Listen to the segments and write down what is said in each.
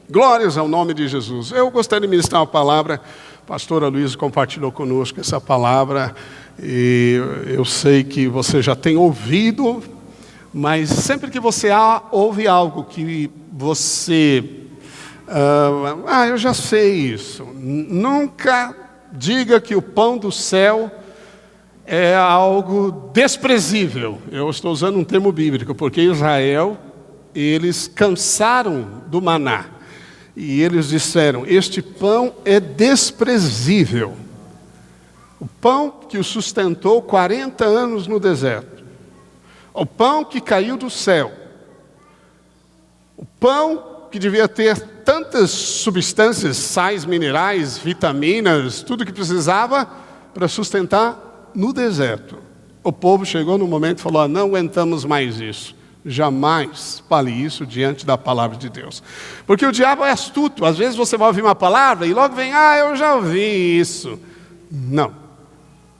Glórias ao nome de Jesus. Eu gostaria de ministrar uma palavra. A pastora Luísa compartilhou conosco essa palavra. E eu sei que você já tem ouvido, mas sempre que você ouve algo que você... eu já sei isso. Nunca diga que o pão do céu é algo desprezível. Eu estou usando um termo bíblico, porque Israel, eles cansaram do maná. E eles disseram, este pão é desprezível. O pão que o sustentou 40 anos no deserto. O pão que caiu do céu. O pão que devia ter tantas substâncias, sais minerais, vitaminas, tudo que precisava para sustentar no deserto. O povo chegou no momento e falou, não aguentamos mais isso. Jamais fale isso diante da palavra de Deus. Porque o diabo é astuto. Às vezes você vai ouvir uma palavra e logo vem, eu já ouvi isso.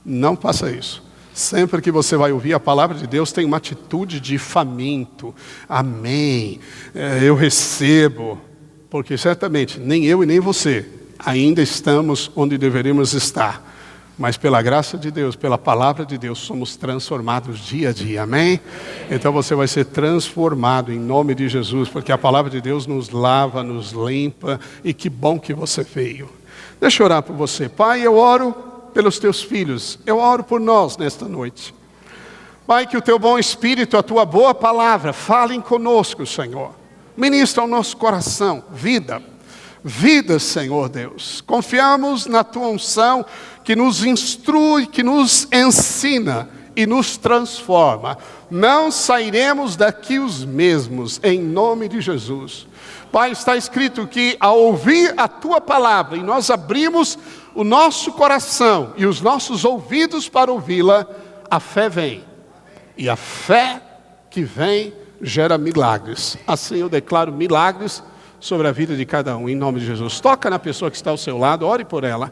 Não faça isso. Sempre que você vai ouvir a palavra de Deus, tem uma atitude de faminto. Amém. Eu recebo. Porque certamente nem eu e nem você ainda estamos onde deveríamos estar. Mas pela graça de Deus, pela palavra de Deus, somos transformados dia a dia, amém? Então você vai ser transformado em nome de Jesus, porque a palavra de Deus nos lava, nos limpa, e que bom que você veio. Deixa eu orar por você. Pai, eu oro pelos teus filhos, eu oro por nós nesta noite. Pai, que o teu bom Espírito, a tua boa palavra, falem conosco, Senhor. Ministra ao nosso coração, vida, Senhor Deus. Confiamos na tua unção, que nos instrui, que nos ensina e nos transforma. Não sairemos daqui os mesmos, em nome de Jesus. Pai, está escrito que ao ouvir a tua palavra, e nós abrimos o nosso coração e os nossos ouvidos para ouvi-la, a fé vem. E a fé que vem gera milagres. Assim eu declaro milagres sobre a vida de cada um, em nome de Jesus. Toca na pessoa que está ao seu lado, ore por ela.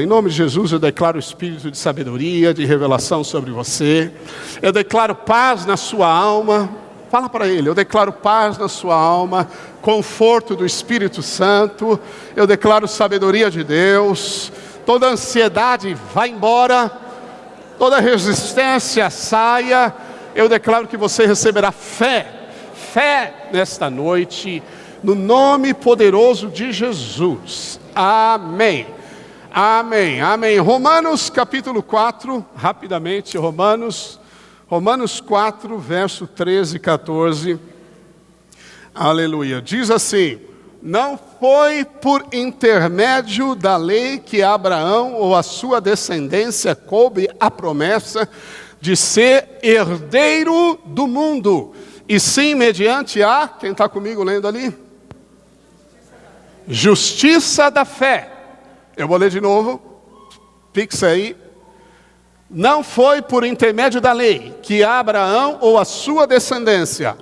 Em nome de Jesus eu declaro o espírito de sabedoria, de revelação sobre você. Eu declaro paz na sua alma. Fala para ele, eu declaro paz na sua alma, conforto do Espírito Santo. Eu declaro sabedoria de Deus. Toda ansiedade vai embora, toda resistência saia. Eu declaro que você receberá fé nesta noite, no nome poderoso de Jesus. Amém. Amém. Amém. Romanos capítulo 4, rapidamente, Romanos 4, verso 13 e 14. Aleluia. Diz assim: não foi por intermédio da lei que Abraão ou a sua descendência coube a promessa de ser herdeiro do mundo, e sim mediante a, quem está comigo lendo ali? Justiça da fé. Eu vou ler de novo, fixa aí. Não foi por intermédio da lei que Abraão ou a sua descendência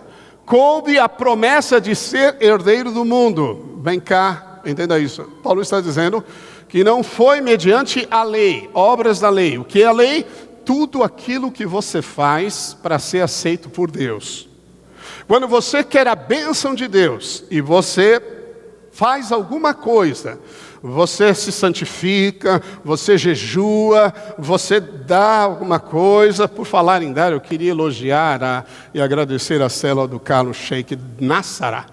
coube a promessa de ser herdeiro do mundo. Vem cá, entenda isso. Paulo está dizendo que não foi mediante a lei, obras da lei. O que é a lei? Tudo aquilo que você faz para ser aceito por Deus. Quando você quer a bênção de Deus e você faz alguma coisa, você se santifica, você jejua, você dá alguma coisa. Por falar em dar, eu queria elogiar e agradecer a célula do Carlos Sheik Nassara,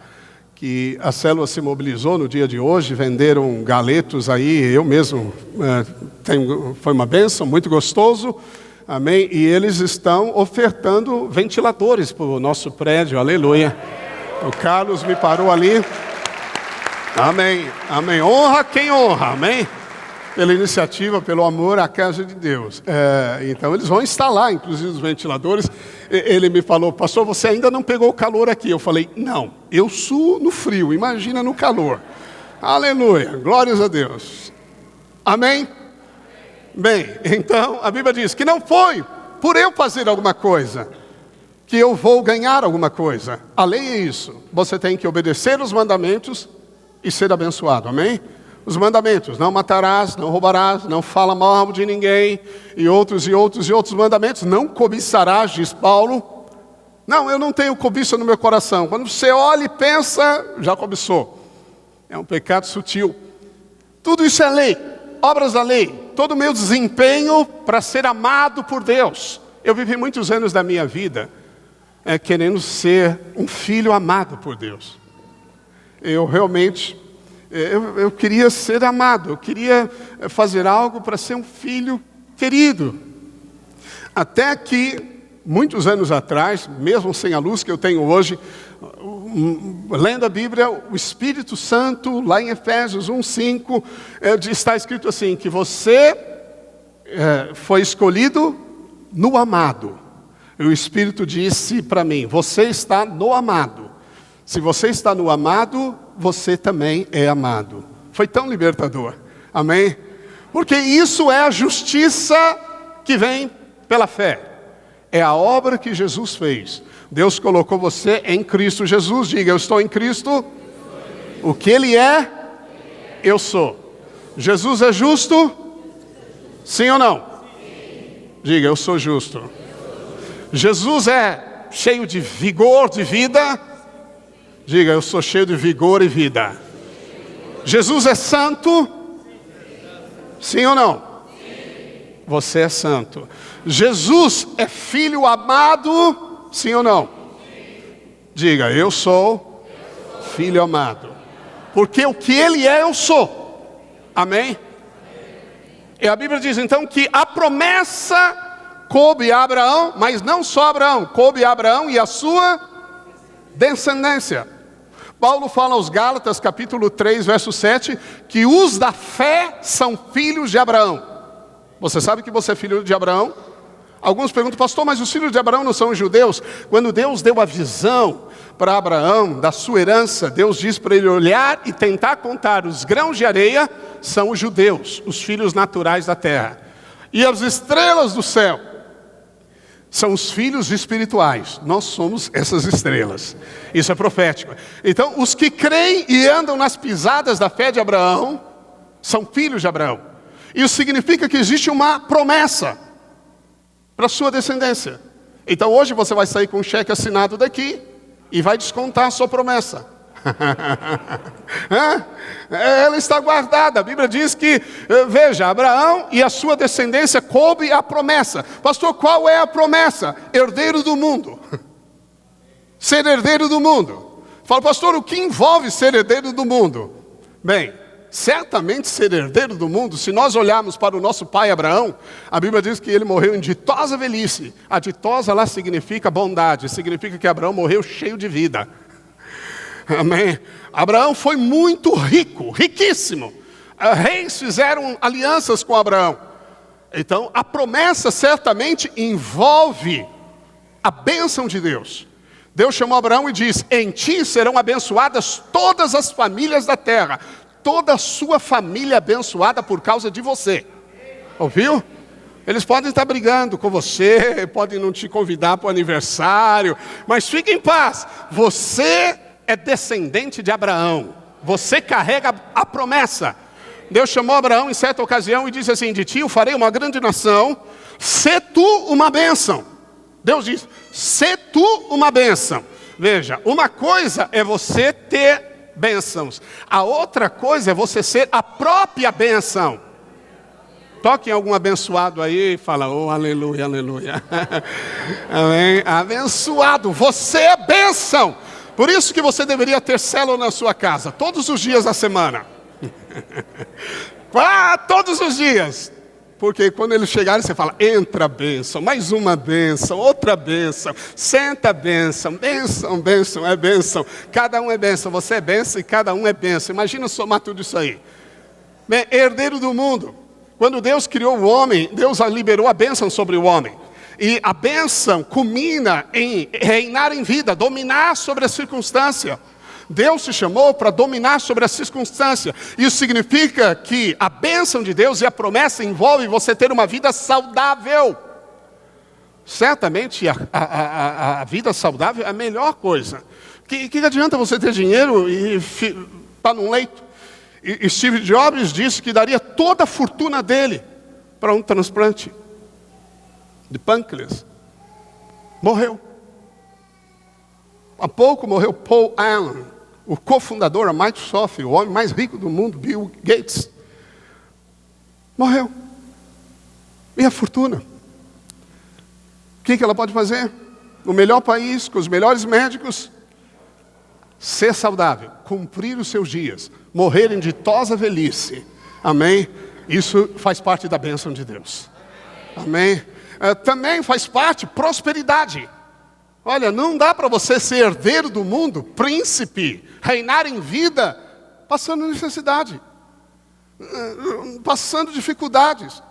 que a célula se mobilizou no dia de hoje, venderam galetos aí, eu mesmo, foi uma bênção, muito gostoso, amém, e eles estão ofertando ventiladores para o nosso prédio, aleluia. O Carlos me parou ali, amém, amém, honra quem honra, amém, pela iniciativa, pelo amor à casa de Deus. Então eles vão instalar, inclusive, os ventiladores. Ele me falou: pastor, você ainda não pegou o calor aqui. Eu falei: não, eu suo no frio, imagina no calor. Aleluia, glórias a Deus, amém? Bem, então a Bíblia diz que não foi por eu fazer alguma coisa que eu vou ganhar alguma coisa. A lei é isso, você tem que obedecer os mandamentos e ser abençoado, amém? Os mandamentos: não matarás, não roubarás, não fala mal de ninguém, e outros mandamentos. Não cobiçarás, diz Paulo. Não, eu não tenho cobiça no meu coração. Quando você olha e pensa, já cobiçou. É um pecado sutil. Tudo isso é lei, obras da lei. Todo o meu desempenho para ser amado por Deus. Eu vivi muitos anos da minha vida querendo ser um filho amado por Deus. Eu realmente, eu queria ser amado. Eu queria fazer algo para ser um filho querido. Até que, muitos anos atrás, mesmo sem a luz que eu tenho hoje, lendo a Bíblia, o Espírito Santo, lá em Efésios 1:5, está escrito assim, que você foi escolhido no amado. E o Espírito disse para mim, você está no amado. Se você está no amado, você também é amado. Foi tão libertador. Amém? Porque isso é a justiça que vem pela fé. É a obra que Jesus fez. Deus colocou você em Cristo Jesus. Diga, eu estou em Cristo. O que Ele é, eu sou. Jesus é justo? Sim ou não? Diga, eu sou justo. Jesus é cheio de vigor, de vida? Diga, eu sou cheio de vigor e vida. Jesus é santo? Sim ou não? Você é santo. Jesus é filho amado? Sim ou não? Diga, eu sou filho amado. Porque o que Ele é, eu sou. Amém? E a Bíblia diz então que a promessa coube a Abraão, mas não só a Abraão, coube a Abraão e a sua descendência. Paulo fala aos Gálatas, capítulo 3, verso 7, que os da fé são filhos de Abraão. Você sabe que você é filho de Abraão? Alguns perguntam, pastor, mas os filhos de Abraão não são judeus? Quando Deus deu a visão para Abraão da sua herança, Deus diz para ele olhar e tentar contar os grãos de areia, são os judeus, os filhos naturais da terra. E as estrelas do céu são os filhos espirituais. Nós somos essas estrelas. Isso é profético. Então, os que creem e andam nas pisadas da fé de Abraão, são filhos de Abraão. Isso significa que existe uma promessa para a sua descendência. Então, hoje você vai sair com um cheque assinado daqui e vai descontar a sua promessa. Ela está guardada. A Bíblia diz que, veja, Abraão e a sua descendência coube a promessa. Pastor, qual é a promessa? Herdeiro do mundo. Ser herdeiro do mundo. Fala, pastor, o que envolve ser herdeiro do mundo? Bem, certamente ser herdeiro do mundo, se nós olharmos para o nosso pai Abraão, a Bíblia diz que ele morreu em ditosa velhice. A ditosa lá significa bondade, significa que Abraão morreu cheio de vida. Amém. Abraão foi muito rico, riquíssimo. Reis fizeram alianças com Abraão. Então, a promessa certamente envolve a bênção de Deus. Deus chamou Abraão e disse, em ti serão abençoadas todas as famílias da terra. Toda a sua família abençoada por causa de você. Ouviu? Eles podem estar brigando com você, podem não te convidar para o aniversário, mas fique em paz. Você é descendente de Abraão. Você carrega a promessa. Deus chamou Abraão em certa ocasião e disse assim, de ti eu farei uma grande nação, sê tu uma bênção. Deus diz, sê tu uma bênção. Veja, uma coisa é você ter bênçãos. A outra coisa é você ser a própria bênção. Toque em algum abençoado aí e fala, oh, aleluia, aleluia. Amém? Abençoado, você é bênção. Por isso que você deveria ter célula na sua casa, todos os dias da semana. Todos os dias. Porque quando eles chegarem, você fala, entra bênção, mais uma bênção, outra bênção, senta bênção, bênção, bênção, é bênção. Cada um é bênção, você é bênção e cada um é bênção. Imagina somar tudo isso aí. Bem, herdeiro do mundo. Quando Deus criou o homem, Deus liberou a bênção sobre o homem. E a bênção culmina em reinar em vida, dominar sobre a circunstância. Deus te chamou para dominar sobre a circunstância. Isso significa que a bênção de Deus e a promessa envolve você ter uma vida saudável. Certamente a vida saudável é a melhor coisa. Que adianta você ter dinheiro e estar num leito? E Steve Jobs disse que daria toda a fortuna dele para um transplante de pâncreas. Morreu. Há pouco morreu Paul Allen, o cofundador da Microsoft, o homem mais rico do mundo, Bill Gates, morreu. E a fortuna? O que ela pode fazer? No melhor país, com os melhores médicos, ser saudável, cumprir os seus dias, morrer em ditosa velhice. Amém? Isso faz parte da bênção de Deus. Amém? Também faz parte prosperidade. Olha, não dá para você ser herdeiro do mundo, príncipe, reinar em vida, passando necessidade, passando dificuldades,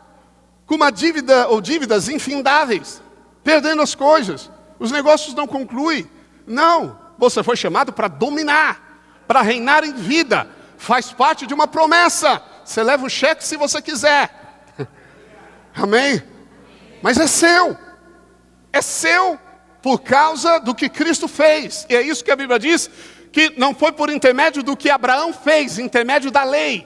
com uma dívida ou dívidas infindáveis, perdendo as coisas, os negócios não concluem. Não, você foi chamado para dominar, para reinar em vida, faz parte de uma promessa. Você leva o cheque se você quiser. Amém? Mas é seu por causa do que Cristo fez. E é isso que a Bíblia diz, que não foi por intermédio do que Abraão fez, intermédio da lei.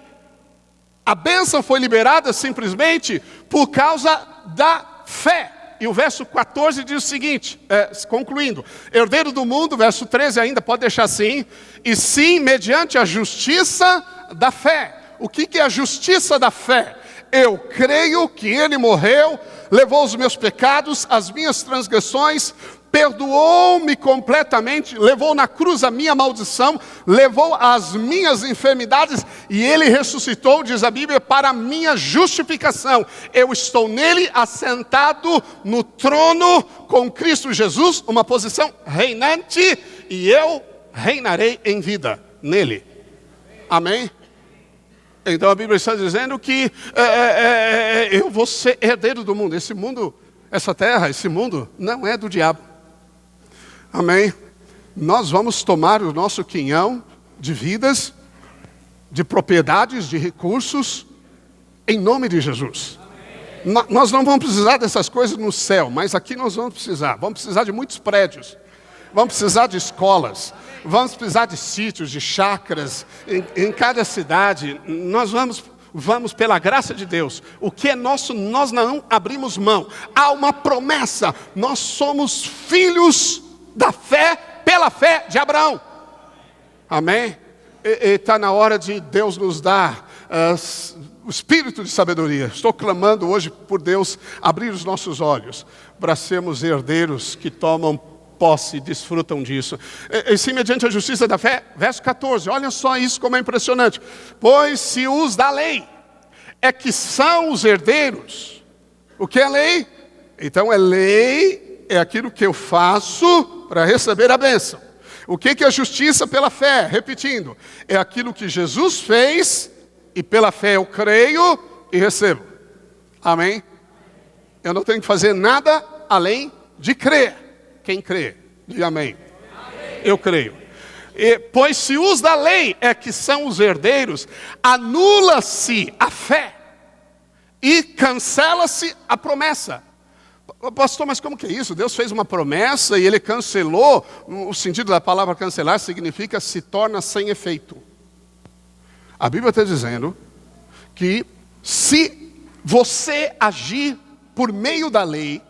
A bênção foi liberada simplesmente por causa da fé. E o verso 14 diz o seguinte, concluindo: herdeiro do mundo, verso 13 ainda, pode deixar assim, e sim mediante a justiça da fé. O que é a justiça da fé? Eu creio que Ele morreu, levou os meus pecados, as minhas transgressões, perdoou-me completamente, levou na cruz a minha maldição, levou as minhas enfermidades, e Ele ressuscitou, diz a Bíblia, para a minha justificação. Eu estou nele, assentado no trono com Cristo Jesus, uma posição reinante, e eu reinarei em vida nele. Amém? Então a Bíblia está dizendo que eu vou ser herdeiro do mundo. Esse mundo, essa terra, esse mundo não é do diabo. Amém? Nós vamos tomar o nosso quinhão de vidas, de propriedades, de recursos, em nome de Jesus. Nós não vamos precisar dessas coisas no céu, mas aqui nós vamos precisar. Vamos precisar de muitos prédios, vamos precisar de escolas, vamos precisar de sítios, de chácaras, em cada cidade. Nós vamos pela graça de Deus. O que é nosso, nós não abrimos mão. Há uma promessa. Nós somos filhos da fé, pela fé de Abraão. Amém? E está na hora de Deus nos dar o espírito de sabedoria. Estou clamando hoje por Deus abrir os nossos olhos para sermos herdeiros que tomam posse e desfrutam disso. E sim, mediante a justiça da fé, verso 14, olha só isso como é impressionante. Pois se os da lei é que são os herdeiros. O que é lei? Então lei é aquilo que eu faço para receber a bênção. O que é a justiça pela fé? Repetindo, é aquilo que Jesus fez e pela fé eu creio e recebo. Amém? Eu não tenho que fazer nada além de crer. Quem crê, diga amém. Amém. Eu creio. Pois se os da lei é que são os herdeiros, anula-se a fé e cancela-se a promessa. Pastor, mas como que é isso? Deus fez uma promessa e Ele cancelou. O sentido da palavra cancelar significa se torna sem efeito. A Bíblia está dizendo que se você agir por meio da lei,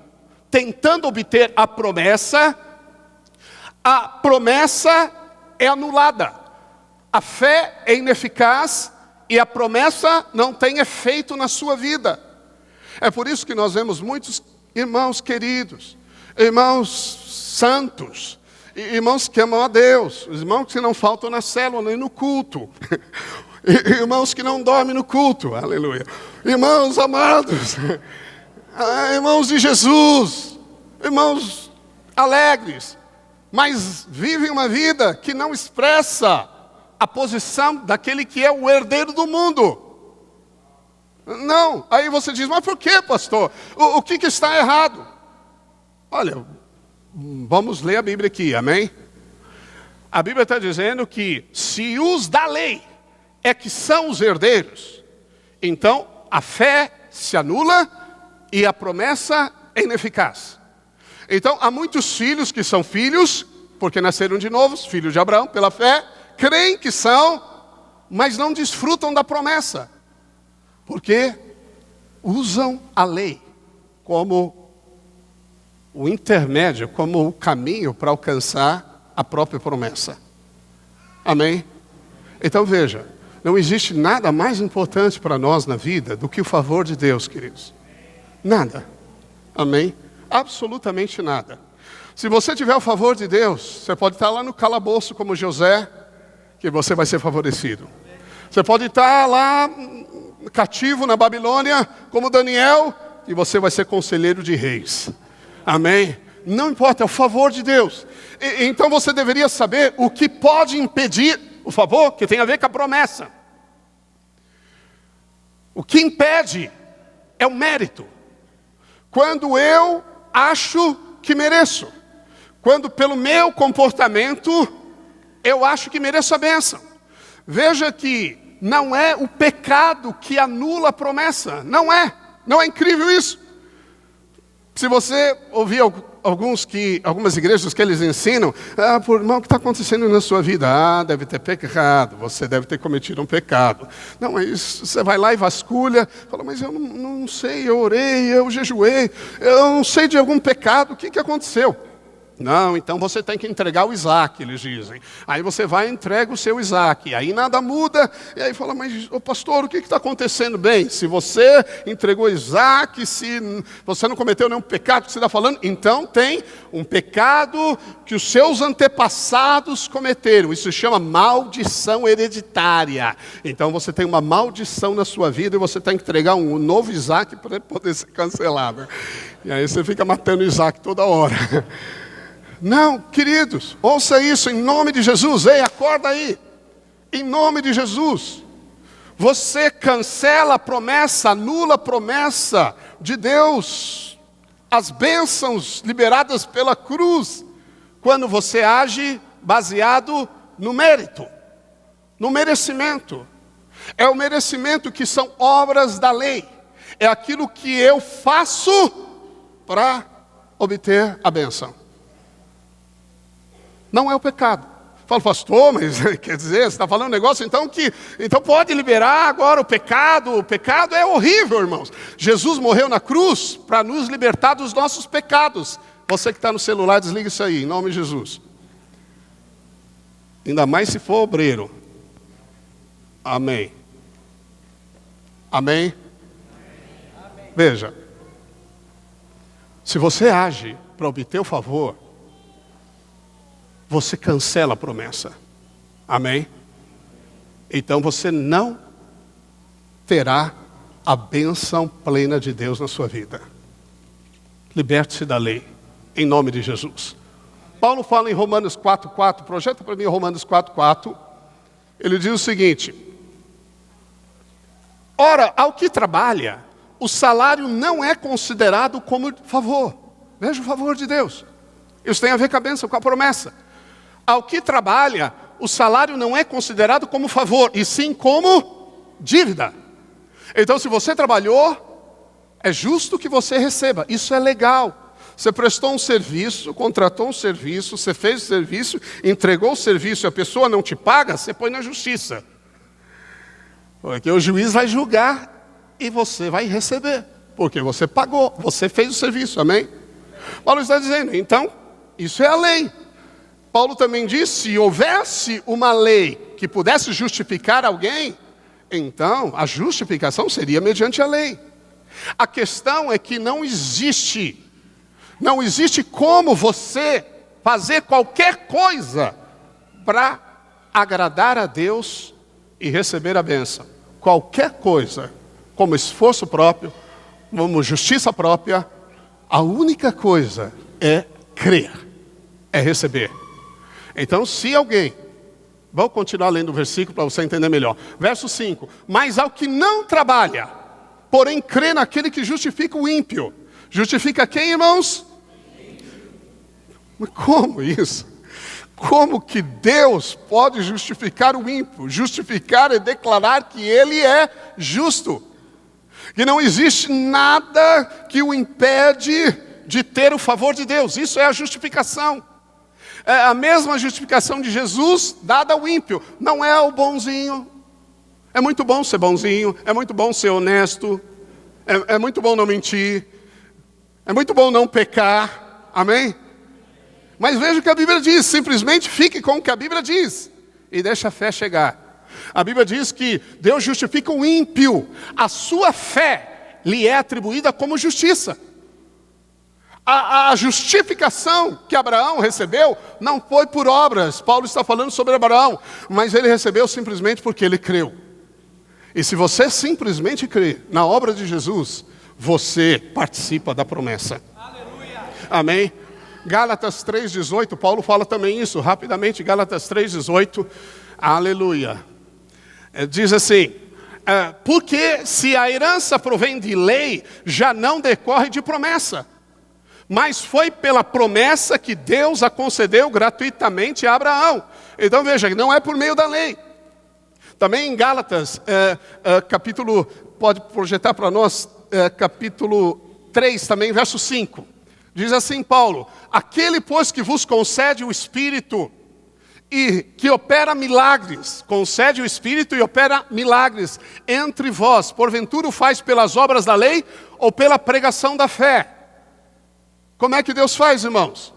tentando obter a promessa é anulada. A fé é ineficaz e a promessa não tem efeito na sua vida. É por isso que nós vemos muitos irmãos queridos, irmãos santos, irmãos que amam a Deus, irmãos que não faltam na célula nem no culto, irmãos que não dormem no culto, aleluia, irmãos amados, irmãos de Jesus, irmãos alegres, mas vivem uma vida que não expressa a posição daquele que é o herdeiro do mundo. Não, aí você diz, mas por que, pastor? O que está errado? Olha, vamos ler a Bíblia aqui, amém? A Bíblia está dizendo que se os da lei é que são os herdeiros, então a fé se anula e a promessa é ineficaz. Então há muitos filhos que são filhos, porque nasceram de novo, filhos de Abraão, pela fé, creem que são, mas não desfrutam da promessa. Porque usam a lei como o intermédio, como o caminho para alcançar a própria promessa. Amém? Então veja, não existe nada mais importante para nós na vida do que o favor de Deus, queridos. Nada. Amém? Absolutamente nada. Se você tiver o favor de Deus, você pode estar lá no calabouço como José, que você vai ser favorecido. Você pode estar lá cativo na Babilônia como Daniel, e você vai ser conselheiro de reis. Amém? Não importa, é o favor de Deus. Então você deveria saber o que pode impedir o favor, que tem a ver com a promessa. O que impede é o mérito. Quando eu acho que mereço. Quando pelo meu comportamento eu acho que mereço a bênção. Veja que não é o pecado que anula a promessa. Não é. Não é incrível isso? Se você ouvir algumas igrejas que eles ensinam, irmão, o que está acontecendo na sua vida? Deve ter pecado, você deve ter cometido um pecado. Não, mas você vai lá e vasculha, fala, mas eu não sei, eu orei, eu jejuei, eu não sei de algum pecado, o que aconteceu? Não, então você tem que entregar o Isaac, eles dizem. Aí você vai e entrega o seu Isaac. Aí nada muda. E aí fala, mas pastor, o que está acontecendo? Bem, se você entregou Isaac, se você não cometeu nenhum pecado que você está falando, então tem um pecado que os seus antepassados cometeram. Isso se chama maldição hereditária. Então você tem uma maldição na sua vida e você tem que entregar um novo Isaac para poder ser cancelado. E aí você fica matando Isaac toda hora. Não, queridos, ouça isso em nome de Jesus. Ei, acorda aí. Em nome de Jesus. Você cancela a promessa, anula a promessa de Deus. As bênçãos liberadas pela cruz. Quando você age baseado no mérito. No merecimento. É o merecimento que são obras da lei. É aquilo que eu faço para obter a bênção. Não é o pecado. Falo, pastor, mas quer dizer, você está falando um negócio então pode liberar agora o pecado. O pecado é horrível, irmãos. Jesus morreu na cruz para nos libertar dos nossos pecados. Você que está no celular, desliga isso aí, em nome de Jesus. Ainda mais se for obreiro. Amém. Amém? Veja, se você age para obter o favor, você cancela a promessa. Amém? Então você não terá a bênção plena de Deus na sua vida. Liberte-se da lei, em nome de Jesus. Paulo fala em Romanos 4:4, projeta para mim Romanos 4:4. Ele diz o seguinte: ora, ao que trabalha, o salário não é considerado como favor. Veja o favor de Deus. Isso tem a ver com a bênção, com a promessa. Ao que trabalha, o salário não é considerado como favor, e sim como dívida. Então, se você trabalhou, é justo que você receba. Isso é legal. Você prestou um serviço, contratou um serviço, você fez o serviço, entregou o serviço e a pessoa não te paga, você põe na justiça. Porque o juiz vai julgar e você vai receber. Porque você pagou, você fez o serviço, amém? Paulo está dizendo, então, isso é a lei. Paulo também diz, se houvesse uma lei que pudesse justificar alguém, então a justificação seria mediante a lei. A questão é que não existe como você fazer qualquer coisa para agradar a Deus e receber a bênção. Qualquer coisa, como esforço próprio, como justiça própria, a única coisa é crer, é receber. Então, se alguém, vamos continuar lendo o versículo para você entender melhor. Verso 5, mas ao que não trabalha, porém crê naquele que justifica o ímpio. Justifica quem, irmãos? Mas como isso? Como que Deus pode justificar o ímpio? Justificar é declarar que ele é justo. Que não existe nada que o impede de ter o favor de Deus. Isso é a justificação. É a mesma justificação de Jesus dada ao ímpio. Não é o bonzinho. É muito bom ser bonzinho. É muito bom ser honesto. É muito bom não mentir. É muito bom não pecar. Amém? Mas veja o que a Bíblia diz. Simplesmente fique com o que a Bíblia diz. e deixa a fé chegar. A Bíblia diz que Deus justifica o ímpio. A sua fé lhe é atribuída como justiça. A justificação que Abraão recebeu não foi por obras. Paulo está falando sobre Abraão, mas ele recebeu simplesmente porque ele creu. E se você simplesmente crê na obra de Jesus, você participa da promessa. Aleluia. Amém? Gálatas 3,18, Paulo fala também isso, rapidamente, Gálatas 3,18, aleluia. Diz assim, porque se a herança provém de lei, já não decorre de promessa, mas foi pela promessa que Deus a concedeu gratuitamente a Abraão. Então veja, não é por meio da lei. Também em Gálatas, capítulo, pode projetar para nós, capítulo 3 também, verso 5. Diz assim Paulo, aquele pois que vos concede o Espírito e que opera milagres, concede o Espírito e opera milagres entre vós, porventura o faz pelas obras da lei ou pela pregação da fé? Como é que Deus faz, irmãos?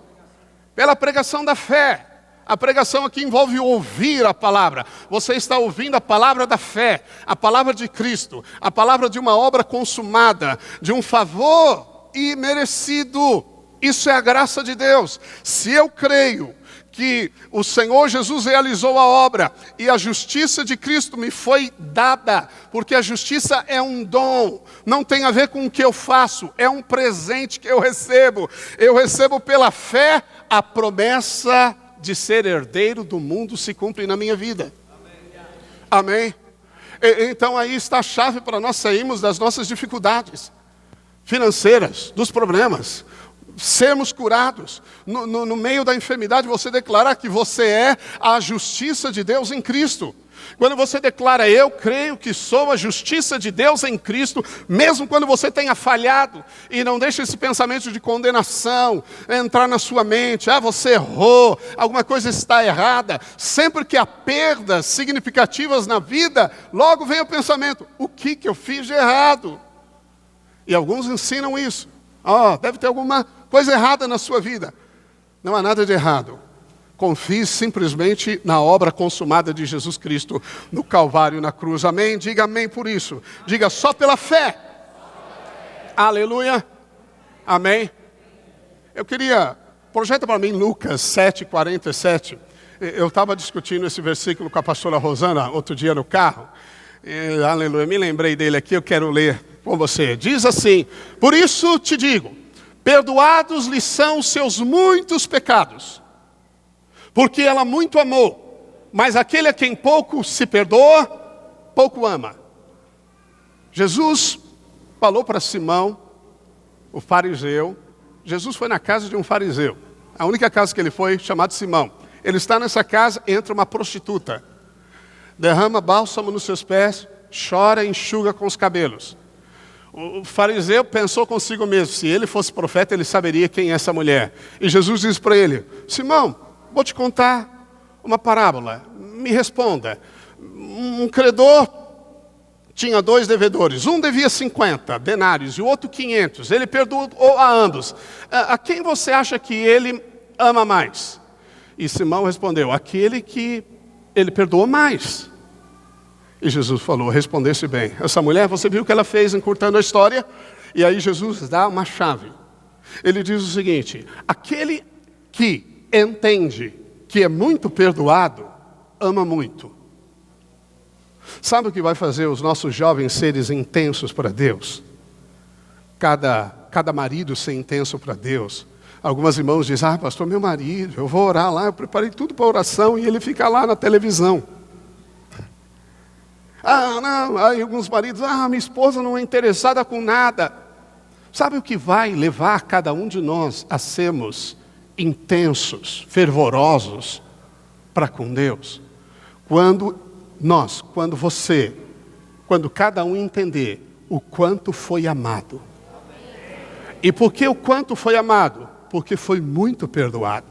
Pela pregação da fé. A pregação aqui envolve ouvir a palavra. Você está ouvindo a palavra da fé, a palavra de Cristo, a palavra de uma obra consumada, de um favor imerecido. Isso é a graça de Deus. Se eu creio que o Senhor Jesus realizou a obra e a justiça de Cristo me foi dada, porque a justiça é um dom, não tem a ver com o que eu faço, é um presente que eu recebo. Eu recebo pela fé a promessa de ser herdeiro do mundo se cumpre na minha vida. Amém? Então aí está a chave para nós sairmos das nossas dificuldades financeiras, dos problemas, sermos curados. No meio da enfermidade você declarar que você é a justiça de Deus em Cristo. Quando você declara, eu creio que sou a justiça de Deus em Cristo, mesmo quando você tenha falhado, e não deixe esse pensamento de condenação entrar na sua mente, você errou, alguma coisa está errada. Sempre que há perdas significativas na vida, logo vem o pensamento, o que eu fiz de errado? E alguns ensinam isso. Deve ter alguma coisa errada na sua vida. Não há nada de errado. Confie simplesmente na obra consumada de Jesus Cristo no Calvário, na cruz. Amém? Diga amém por isso. Diga só pela fé. Aleluia. Amém. Eu queria, projeta para mim Lucas 7:47. Eu estava discutindo esse versículo com a pastora Rosana outro dia no carro. Aleluia, me lembrei dele aqui, eu quero ler com você. Diz assim, por isso te digo, perdoados lhe são os seus muitos pecados, porque ela muito amou, mas aquele a quem pouco se perdoa, pouco ama. Jesus falou para Simão, o fariseu. Jesus foi na casa de um fariseu. A única casa que ele foi, chamado Simão. Ele está nessa casa, entra uma prostituta. Derrama bálsamo nos seus pés, chora e enxuga com os cabelos. O fariseu pensou consigo mesmo, se ele fosse profeta, ele saberia quem é essa mulher. E Jesus diz para ele, Simão, vou te contar uma parábola, me responda. Um credor tinha 2 devedores, um devia 50 denários e o outro 500. Ele perdoou a ambos. A quem você acha que ele ama mais? E Simão respondeu, aquele que ele perdoou mais. E Jesus falou, respondesse bem. Essa mulher, você viu o que ela fez encurtando a história? E aí Jesus dá uma chave. Ele diz o seguinte, aquele que entende que é muito perdoado, ama muito. Sabe o que vai fazer os nossos jovens seres intensos para Deus? Cada marido ser intenso para Deus. Algumas irmãs dizem, pastor, meu marido, eu vou orar lá, eu preparei tudo para oração e ele fica lá na televisão. Não, aí alguns maridos, minha esposa não é interessada com nada. Sabe o que vai levar cada um de nós a sermos intensos, fervorosos para com Deus? Quando cada um entender o quanto foi amado. E por que o quanto foi amado? Porque foi muito perdoado.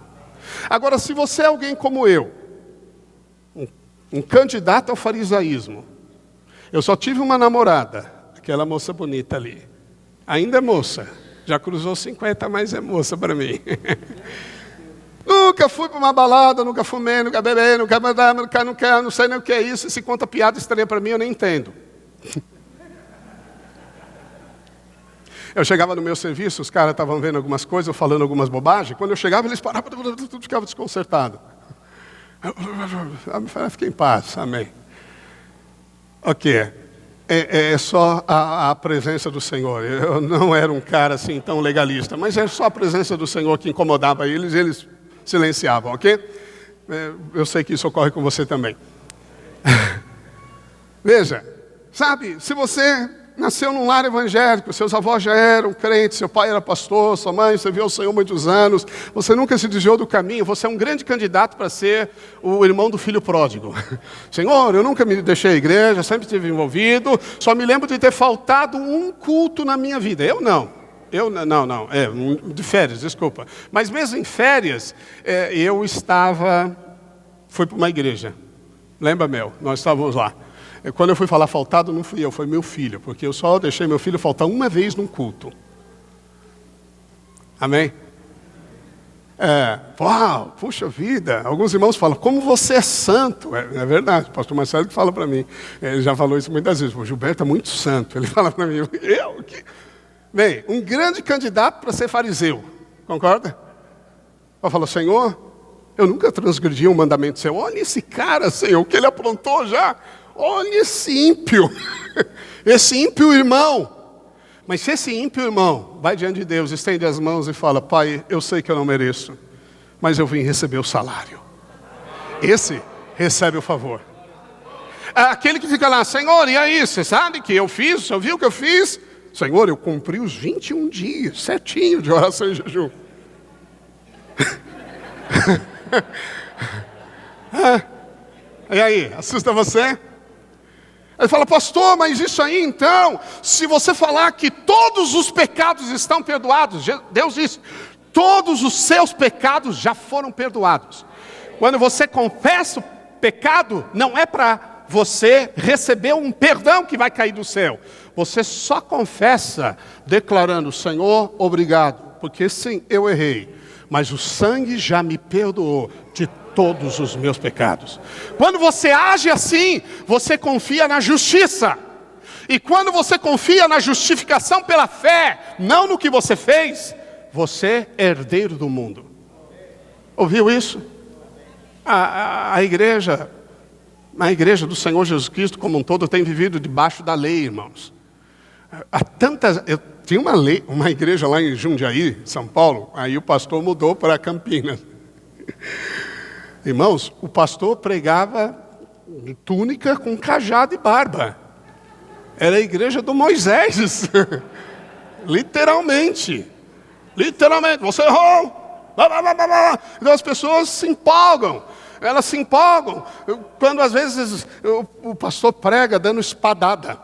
Agora, se você é alguém como eu, um candidato ao farisaísmo, eu só tive uma namorada, aquela moça bonita ali. Ainda é moça, já cruzou 50, mas é moça para mim. Nunca fui para uma balada, nunca fumei, nunca bebi, não sei nem o que é isso. Se conta piada estranha para mim, eu nem entendo. Eu chegava no meu serviço, os caras estavam vendo algumas coisas, eu falando algumas bobagens. Quando eu chegava, eles paravam, tudo ficava desconcertado. Fiquei em paz, amém. Ok, é só a presença do Senhor. Eu não era um cara assim tão legalista, mas é só a presença do Senhor que incomodava eles, e eles silenciavam, ok? Eu sei que isso ocorre com você também. Veja, sabe, se você nasceu num lar evangélico, seus avós já eram crentes, seu pai era pastor, sua mãe serviu ao Senhor muitos anos, você nunca se desviou do caminho, você é um grande candidato para ser o irmão do filho pródigo. Senhor, eu nunca me deixei a igreja, sempre estive envolvido, só me lembro de ter faltado um culto na minha vida. Eu não, de férias, desculpa. Mas mesmo em férias, fui para uma igreja. Lembra, nós estávamos lá. Quando eu fui falar faltado, não fui eu, foi meu filho, porque eu só deixei meu filho faltar uma vez num culto. Amém? Uau, puxa vida, alguns irmãos falam, como você é santo. É verdade, o pastor Marcelo que fala para mim, ele já falou isso muitas vezes, o Gilberto é muito santo, ele fala para mim, eu? Bem, um grande candidato para ser fariseu, concorda? Eu falo, Senhor, eu nunca transgredi um mandamento seu, olha esse cara, Senhor, o que ele aprontou já. Olha esse ímpio, esse ímpio irmão. Mas se esse ímpio irmão vai diante de Deus, estende as mãos e fala, Pai, eu sei que eu não mereço, mas eu vim receber o salário. Esse recebe o favor. Aquele que fica lá, Senhor, e aí, você sabe que eu fiz, você viu o que eu fiz? Senhor, eu cumpri os 21 dias, certinho de oração e jejum. E aí, assusta você? Ele fala, pastor, mas isso aí então, se você falar que todos os pecados estão perdoados, Deus diz, todos os seus pecados já foram perdoados. Quando você confessa o pecado, não é para você receber um perdão que vai cair do céu. Você só confessa, declarando, Senhor, obrigado, porque sim, eu errei, mas o sangue já me perdoou de todos os meus pecados. Quando você age assim, você confia na justiça. E quando você confia na justificação pela fé, não no que você fez, você é herdeiro do mundo. Ouviu isso? A igreja do Senhor Jesus Cristo como um todo tem vivido debaixo da lei, irmãos. Eu tinha uma igreja lá em Jundiaí, São Paulo, aí o pastor mudou para Campinas. Irmãos, o pastor pregava túnica com cajado e barba. Era a igreja do Moisés. Literalmente. Você errou. Então as pessoas se empolgam. Elas se empolgam. Quando às vezes o pastor prega dando espadada.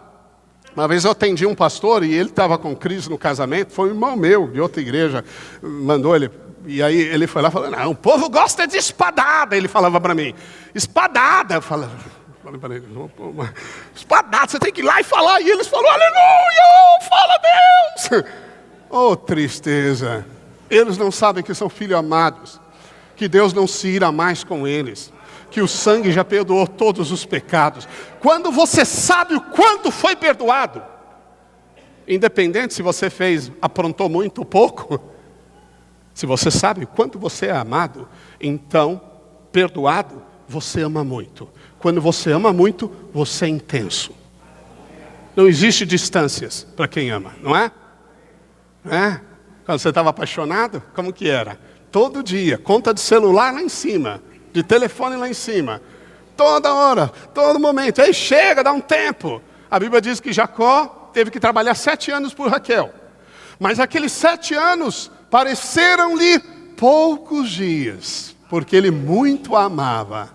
Uma vez eu atendi um pastor e ele estava com crise no casamento. Foi um irmão meu de outra igreja. Mandou ele... E aí ele foi lá e falou, não, o povo gosta de espadada. Ele falava para mim, espadada. Eu falei para ele, espadada, você tem que ir lá e falar. E eles falaram, aleluia, fala Deus. Oh, tristeza. Eles não sabem que são filhos amados, que Deus não se irá mais com eles, que o sangue já perdoou todos os pecados. Quando você sabe o quanto foi perdoado, independente se você aprontou muito ou pouco, se você sabe o quanto você é amado, então, perdoado, você ama muito. Quando você ama muito, você é intenso. Não existe distâncias para quem ama, não é? Quando você estava apaixonado, como que era? Todo dia, conta de celular lá em cima, de telefone lá em cima. Toda hora, todo momento. Aí chega, dá um tempo. A Bíblia diz que Jacó teve que trabalhar 7 anos por Raquel. Mas aqueles 7 anos... pareceram-lhe poucos dias, porque ele muito a amava.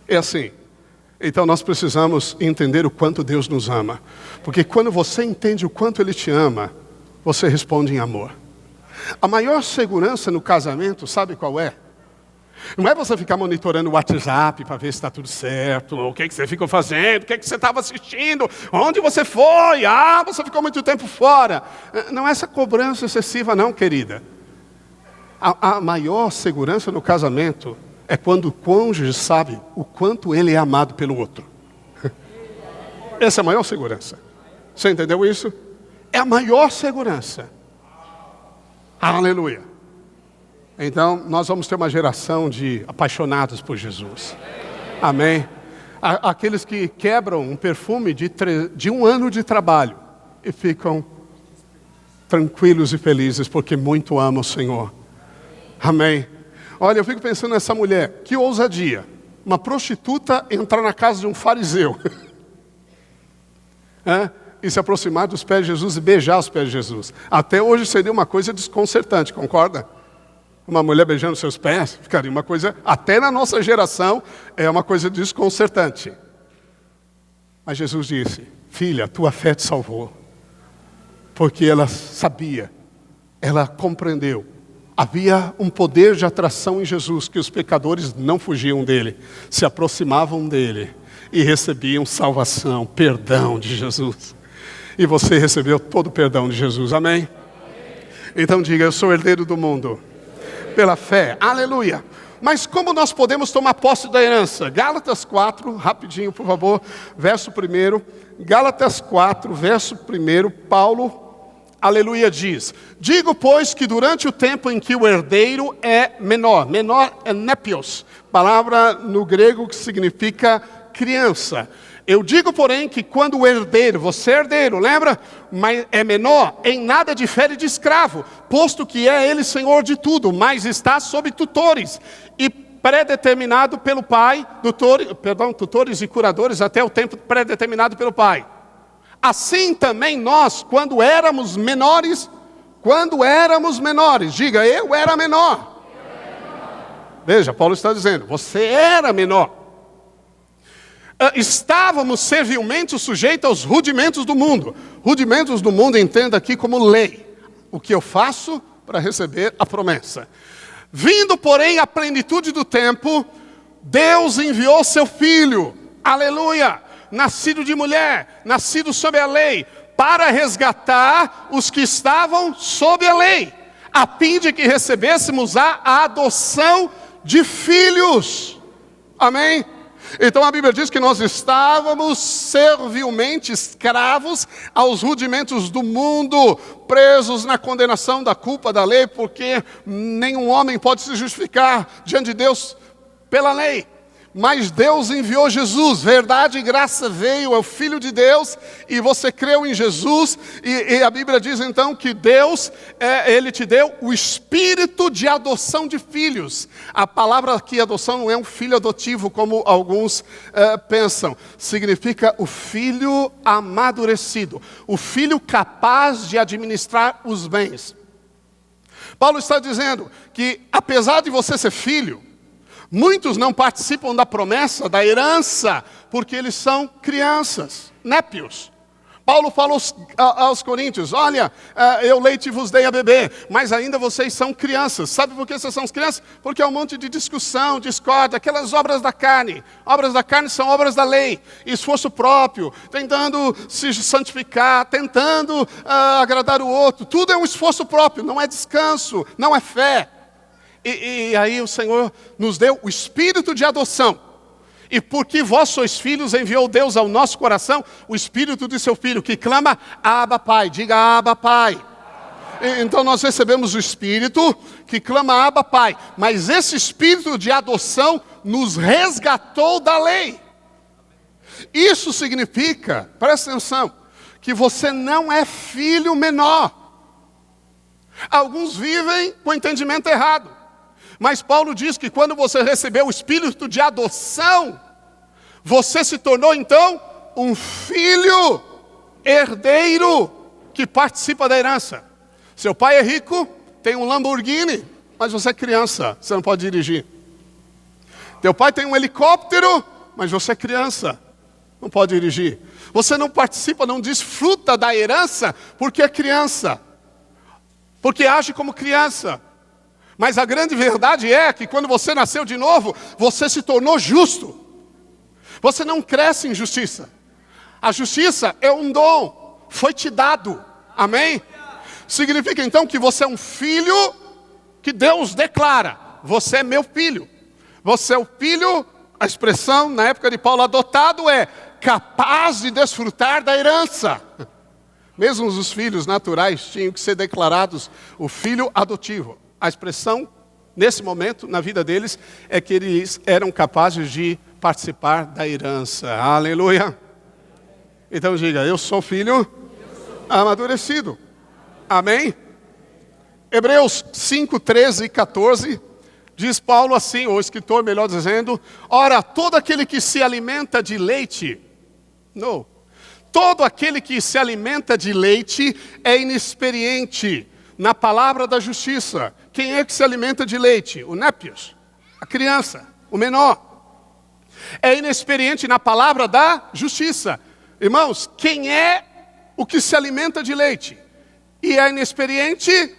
É assim. Então nós precisamos entender o quanto Deus nos ama. Porque quando você entende o quanto Ele te ama, você responde em amor. A maior segurança no casamento, sabe qual é? Não é você ficar monitorando o WhatsApp para ver se está tudo certo, o que você ficou fazendo, o que você estava assistindo, onde você foi, você ficou muito tempo fora. Não é essa cobrança excessiva não, querida. A maior segurança no casamento é quando o cônjuge sabe o quanto ele é amado pelo outro. Essa é a maior segurança. Você entendeu isso? É a maior segurança. Aleluia. Então, nós vamos ter uma geração de apaixonados por Jesus. Amém? Aqueles que quebram um perfume de 1 ano de trabalho e ficam tranquilos e felizes porque muito amam o Senhor. Amém? Olha, eu fico pensando nessa mulher, que ousadia. Uma prostituta entrar na casa de um fariseu. E se aproximar dos pés de Jesus e beijar os pés de Jesus. Até hoje seria uma coisa desconcertante, concorda? Uma mulher beijando seus pés, ficaria uma coisa, até na nossa geração, é uma coisa desconcertante. Mas Jesus disse, filha, tua fé te salvou. Porque ela sabia, ela compreendeu. Havia um poder de atração em Jesus, que os pecadores não fugiam dele, se aproximavam dele e recebiam salvação, perdão de Jesus. E você recebeu todo o perdão de Jesus, amém? Então diga, eu sou herdeiro do mundo. Pela fé, aleluia. Mas como nós podemos tomar posse da herança? Gálatas 4, rapidinho por favor, verso 1. Gálatas 4, verso 1, Paulo, aleluia, diz: digo, pois, que durante o tempo em que o herdeiro é menor é nepios, palavra no grego que significa criança. Eu digo, porém, que quando o herdeiro, você é herdeiro, lembra? Mas é menor, em nada difere de escravo, posto que é ele senhor de tudo, mas está sob tutores, e predeterminado pelo pai, tutores e curadores até o tempo predeterminado pelo pai. Assim também nós, quando éramos menores, diga, eu era menor. Veja, Paulo está dizendo, você era menor. Estávamos servilmente sujeitos aos rudimentos do mundo. Rudimentos do mundo, entenda aqui como lei. O que eu faço para receber a promessa. Vindo, porém, à plenitude do tempo, Deus enviou seu Filho, aleluia, nascido de mulher, nascido sob a lei, para resgatar os que estavam sob a lei, a fim de que recebêssemos a adoção de filhos. Amém? Então a Bíblia diz que nós estávamos servilmente escravos aos rudimentos do mundo, presos na condenação da culpa da lei, porque nenhum homem pode se justificar diante de Deus pela lei. Mas Deus enviou Jesus, verdade e graça veio, é o Filho de Deus, e você creu em Jesus, e a Bíblia diz então que Deus, Ele te deu o espírito de adoção de filhos. A palavra aqui, adoção, não é um filho adotivo, como alguns pensam. Significa o filho amadurecido, o filho capaz de administrar os bens. Paulo está dizendo que, apesar de você ser filho, muitos não participam da promessa, da herança, porque eles são crianças, népios. Paulo falou aos coríntios, olha, eu leite vos dei a beber, mas ainda vocês são crianças. Sabe por que vocês são crianças? Porque é um monte de discussão, discórdia, aquelas obras da carne. Obras da carne são obras da lei, esforço próprio, tentando se santificar, tentando agradar o outro. Tudo é um esforço próprio, não é descanso, não é fé. E aí o Senhor nos deu o espírito de adoção. E porque vós sois filhos, enviou Deus ao nosso coração o espírito de seu Filho, que clama, Abba Pai. Diga, Abba Pai. Então nós recebemos o espírito que clama, Abba Pai. Mas esse espírito de adoção nos resgatou da lei. Isso significa, presta atenção, que você não é filho menor. Alguns vivem com entendimento errado. Mas Paulo diz que quando você recebeu o espírito de adoção, você se tornou então um filho herdeiro que participa da herança. Seu pai é rico, tem um Lamborghini, mas você é criança, você não pode dirigir. Teu pai tem um helicóptero, mas você é criança, não pode dirigir. Você não participa, não desfruta da herança porque é criança, porque age como criança. Mas a grande verdade é que quando você nasceu de novo, você se tornou justo. Você não cresce em justiça. A justiça é um dom, foi te dado. Amém? Significa então que você é um filho que Deus declara: você é meu filho. Você é o filho, a expressão na época de Paulo, adotado, é capaz de desfrutar da herança. Mesmo os filhos naturais tinham que ser declarados o filho adotivo. A expressão, nesse momento, na vida deles, é que eles eram capazes de participar da herança. Aleluia! Então diga: eu sou filho amadurecido. Amém? Hebreus 5, 13 e 14, diz Paulo assim, ou o escritor melhor dizendo: ora, todo aquele que se alimenta de leite, todo aquele que se alimenta de leite é inexperiente na palavra da justiça. Quem é que se alimenta de leite? O népios, a criança, o menor. É inexperiente na palavra da justiça. Irmãos, quem é o que se alimenta de leite? E é inexperiente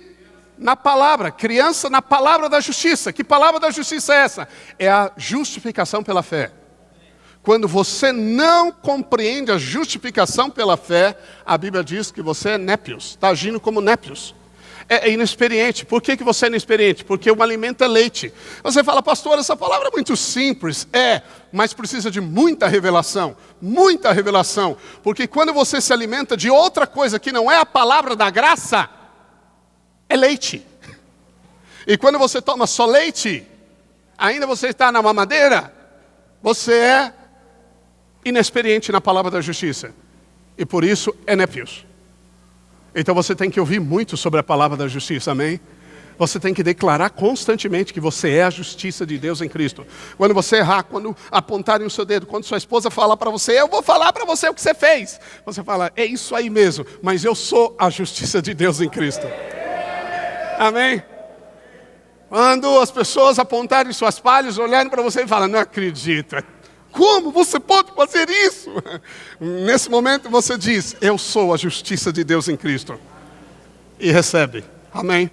na palavra, criança na palavra da justiça. Que palavra da justiça é essa? É a justificação pela fé. Quando você não compreende a justificação pela fé, a Bíblia diz que você é népios, está agindo como népios. É inexperiente. Por que você é inexperiente? Porque o alimento é leite. Você fala: pastor, essa palavra é muito simples. Mas precisa de muita revelação. Muita revelação. Porque quando você se alimenta de outra coisa que não é a palavra da graça, é leite. E quando você toma só leite, ainda você está na mamadeira, você é inexperiente na palavra da justiça. E por isso é népios. Então você tem que ouvir muito sobre a palavra da justiça, amém? Você tem que declarar constantemente que você é a justiça de Deus em Cristo. Quando você errar, quando apontarem o seu dedo, quando sua esposa falar para você: eu vou falar para você o que você fez, você fala: é isso aí mesmo, mas eu sou a justiça de Deus em Cristo. Amém? Quando as pessoas apontarem suas palhas, olharem para você e falam: não acredito, como você pode fazer isso? Nesse momento você diz: eu sou a justiça de Deus em Cristo. E recebe. Amém?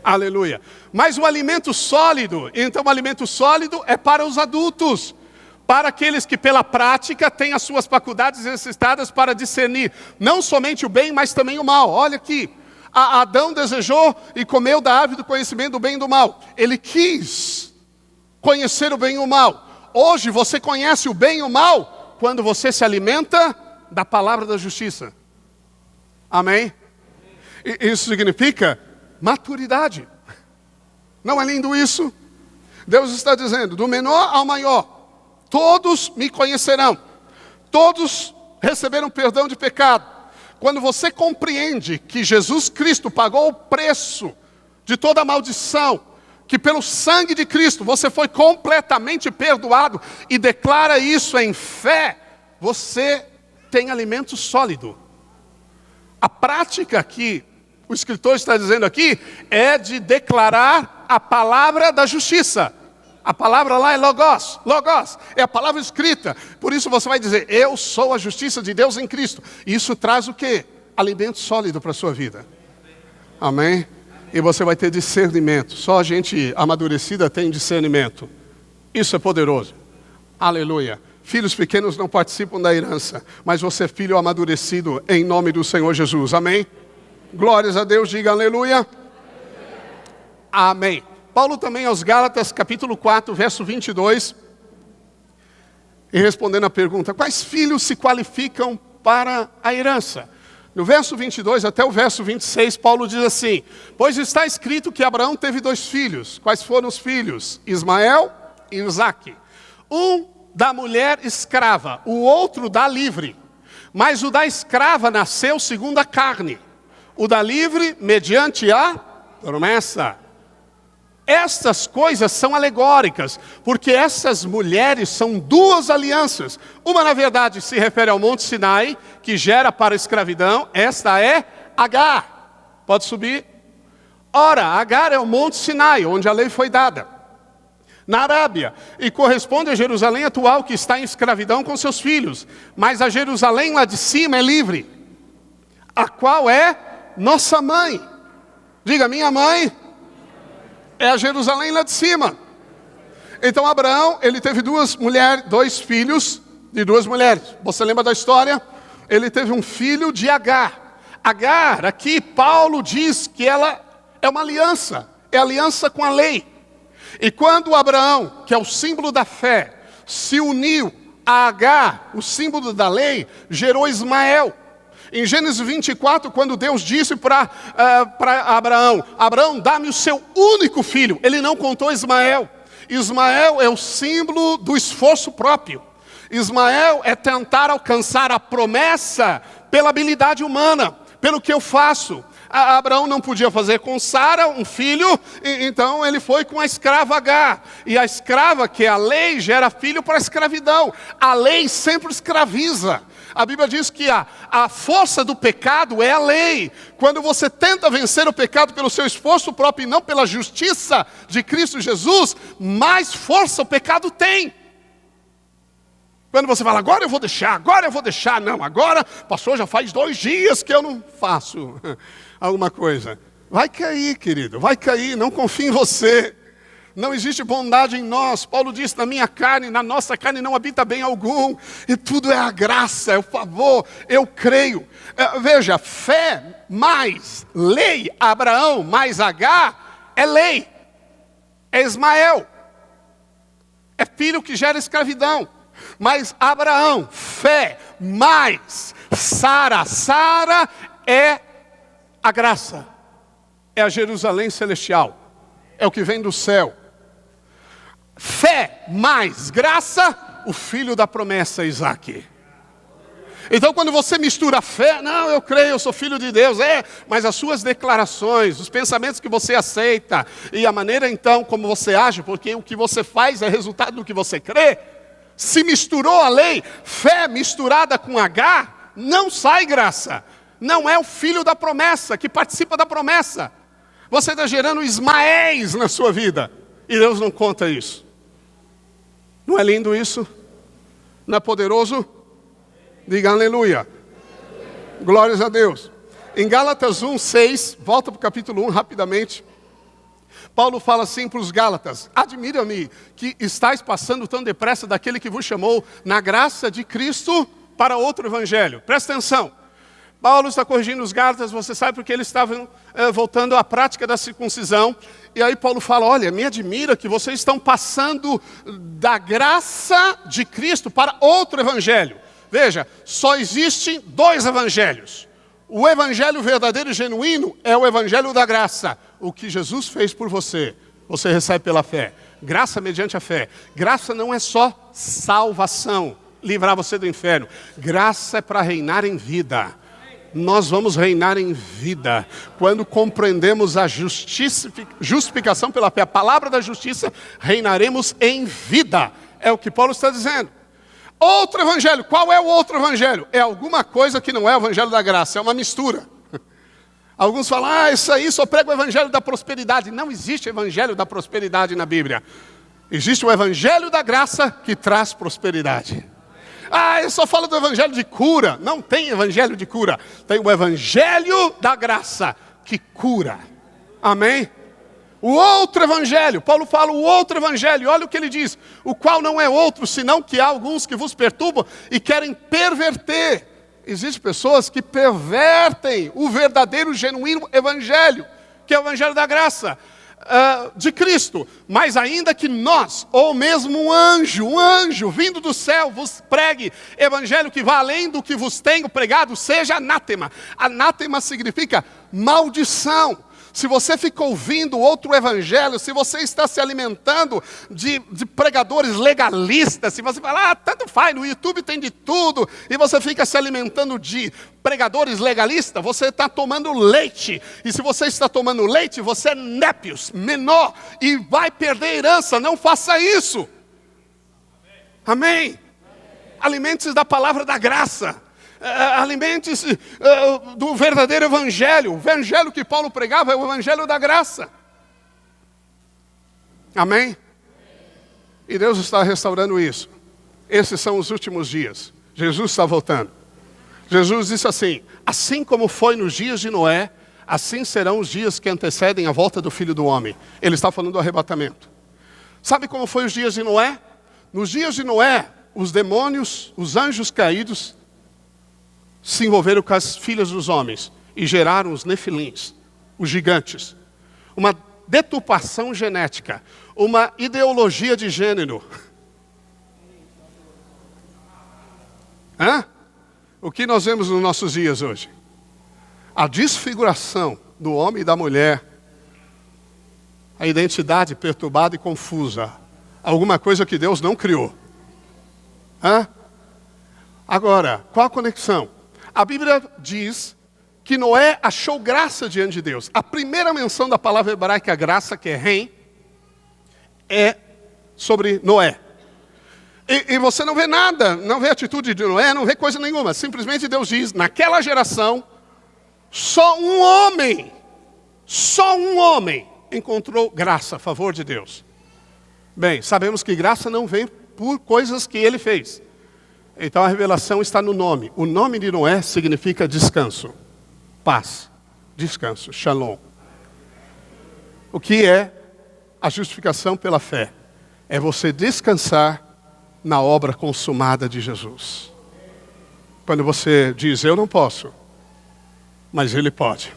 Aleluia. Mas o alimento sólido, então o alimento sólido é para os adultos. Para aqueles que pela prática têm as suas faculdades exercitadas para discernir não somente o bem, mas também o mal. Olha aqui. Adão desejou e comeu da árvore do conhecimento do bem e do mal. Ele quis conhecer o bem e o mal. Hoje você conhece o bem e o mal quando você se alimenta da palavra da justiça. Amém? Isso significa maturidade. Não é lindo isso? Deus está dizendo: do menor ao maior, todos me conhecerão. Todos receberam perdão de pecado. Quando você compreende que Jesus Cristo pagou o preço de toda a maldição, que pelo sangue de Cristo você foi completamente perdoado e declara isso em fé, você tem alimento sólido. A prática que o escritor está dizendo aqui é de declarar a palavra da justiça. A palavra lá é logos, logos, é a palavra escrita. Por isso você vai dizer: eu sou a justiça de Deus em Cristo. Isso traz o quê? Alimento sólido para a sua vida. Amém? E você vai ter discernimento. Só a gente amadurecida tem discernimento. Isso é poderoso. Aleluia. Filhos pequenos não participam da herança, mas você é filho amadurecido em nome do Senhor Jesus. Amém? Glórias a Deus, diga aleluia. Amém. Paulo também aos Gálatas, capítulo 4, verso 22, e respondendo à pergunta: quais filhos se qualificam para a herança? No verso 22 até o verso 26, Paulo diz assim: pois está escrito que Abraão teve 2 filhos. Quais foram os filhos? Ismael e Isaque. Um da mulher escrava, o outro da livre. Mas o da escrava nasceu segundo a carne, o da livre mediante a promessa. Estas coisas são alegóricas, porque essas mulheres são 2 alianças. Uma, na verdade, se refere ao Monte Sinai, que gera para a escravidão. Esta é Agar. Pode subir. Ora, Agar é o Monte Sinai, onde a lei foi dada, na Arábia, e corresponde a Jerusalém atual, que está em escravidão com seus filhos. Mas a Jerusalém lá de cima é livre, a qual é nossa mãe. Diga: minha mãe é a Jerusalém lá de cima. Então Abraão, ele teve 2 filhos de 2 mulheres. Você lembra da história? Ele teve um filho de Agar. Agar, aqui Paulo diz que ela é uma aliança. é aliança com a lei. E quando Abraão, que é o símbolo da fé, se uniu a Agar, o símbolo da lei, gerou Ismael. Em Gênesis 24, quando Deus disse para Abraão, Abraão, dá-me o seu único filho. Ele não contou Ismael. Ismael é o símbolo do esforço próprio. Ismael é tentar alcançar a promessa pela habilidade humana, pelo que eu faço. Abraão não podia fazer com Sara um filho, então ele foi com a escrava Agar. E a escrava, que é a lei, gera filho para a escravidão. A lei sempre escraviza. A Bíblia diz que a força do pecado é a lei. Quando você tenta vencer o pecado pelo seu esforço próprio e não pela justiça de Cristo Jesus, mais força o pecado tem. Quando você fala, agora eu vou deixar. Não, agora, pastor, já faz 2 dias que eu não faço alguma coisa. Vai cair, querido, vai cair, não confie em você. Não existe bondade em nós. Paulo diz, na minha carne, na nossa carne não habita bem algum. E tudo é a graça, é o favor, eu creio. Veja, fé mais lei, Abraão mais Agar, é lei. É Ismael. É filho que gera escravidão. Mas Abraão, fé mais Sara. Sara é a graça. É a Jerusalém celestial. É o que vem do céu. Fé mais graça, o filho da promessa, Isaque. Então quando você mistura fé, não, eu creio, eu sou filho de Deus, mas as suas declarações, os pensamentos que você aceita, e a maneira então como você age, porque o que você faz é resultado do que você crê, se misturou a lei, fé misturada com Agar, não sai graça. Não é o filho da promessa, que participa da promessa. Você está gerando Ismaéis na sua vida, e Deus não conta isso. Não é lindo isso? Não é poderoso? Diga aleluia. Glórias a Deus. Em Gálatas 1:6, volta para o capítulo 1 rapidamente. Paulo fala assim para os Gálatas, admira-me que estáis passando tão depressa daquele que vos chamou na graça de Cristo para outro evangelho. Presta atenção. Paulo está corrigindo os Gálatas, você sabe porque eles estavam voltando à prática da circuncisão. E aí Paulo fala, olha, me admira que vocês estão passando da graça de Cristo para outro evangelho. Veja, só existem 2 evangelhos. O evangelho verdadeiro e genuíno é o evangelho da graça. O que Jesus fez por você, você recebe pela fé. Graça mediante a fé. Graça não é só salvação, livrar você do inferno. Graça é para reinar em vida. Nós vamos reinar em vida quando compreendemos a justificação pela fé. A palavra da justiça, reinaremos em vida. É o que Paulo está dizendo. Outro evangelho, qual é o outro evangelho? É alguma coisa que não é o evangelho da graça, é uma mistura. Alguns falam, isso aí só prega o evangelho da prosperidade. Não existe evangelho da prosperidade na Bíblia. Existe o evangelho da graça que traz prosperidade. Eu só falo do evangelho de cura. Não tem evangelho de cura. Tem o evangelho da graça que cura. Amém? O outro evangelho, Paulo fala o outro evangelho, olha o que ele diz, o qual não é outro, senão que há alguns que vos perturbam e querem perverter. Existem pessoas que pervertem o verdadeiro, genuíno evangelho, que é o evangelho da graça de Cristo. Mas ainda que nós, ou mesmo um anjo vindo do céu vos pregue evangelho que vá além do que vos tenho pregado, seja anátema. Anátema significa maldição. Se você fica ouvindo outro evangelho, se você está se alimentando de pregadores legalistas, se você fala, tanto faz, no YouTube tem de tudo, e você fica se alimentando de pregadores legalistas, você está tomando leite. E se você está tomando leite, você é népios, menor, e vai perder herança. Não faça isso. Amém? Alimente-se da palavra da graça. Alimente-se do verdadeiro evangelho. O evangelho que Paulo pregava é o evangelho da graça. Amém? E Deus está restaurando isso. Esses são os últimos dias. Jesus está voltando. Jesus disse assim, assim como foi nos dias de Noé, assim serão os dias que antecedem a volta do Filho do Homem. Ele está falando do arrebatamento. Sabe como foi os dias de Noé? Nos dias de Noé, os demônios, os anjos caídos, se envolveram com as filhas dos homens e geraram os nefilins, os gigantes. Uma deturpação genética, uma ideologia de gênero. Hã? O que nós vemos nos nossos dias hoje? A desfiguração do homem e da mulher, a identidade perturbada e confusa, alguma coisa que Deus não criou. Hã? Agora, qual a conexão? A Bíblia diz que Noé achou graça diante de Deus. A primeira menção da palavra hebraica graça, que é ren, é sobre Noé. E você não vê nada, não vê atitude de Noé, não vê coisa nenhuma. Simplesmente Deus diz, naquela geração, só um homem encontrou graça, a favor de Deus. Bem, sabemos que graça não vem por coisas que ele fez. Então a revelação está no nome. O nome de Noé significa descanso, paz, descanso, shalom. O que é a justificação pela fé? É você descansar na obra consumada de Jesus. Quando você diz, eu não posso, mas Ele pode.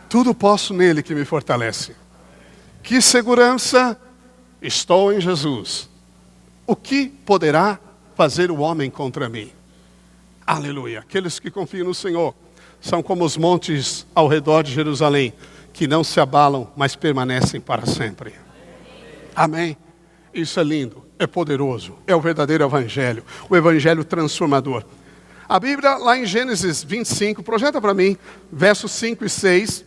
Tudo posso nele que me fortalece. Que segurança! Estou em Jesus. O que poderá fazer o homem contra mim? Aleluia. Aqueles que confiam no Senhor são como os montes ao redor de Jerusalém, que não se abalam, mas permanecem para sempre. Amém? Isso é lindo, é poderoso, é o verdadeiro evangelho, o evangelho transformador. A Bíblia, lá em Gênesis 25, projeta para mim, versos 5 e 6.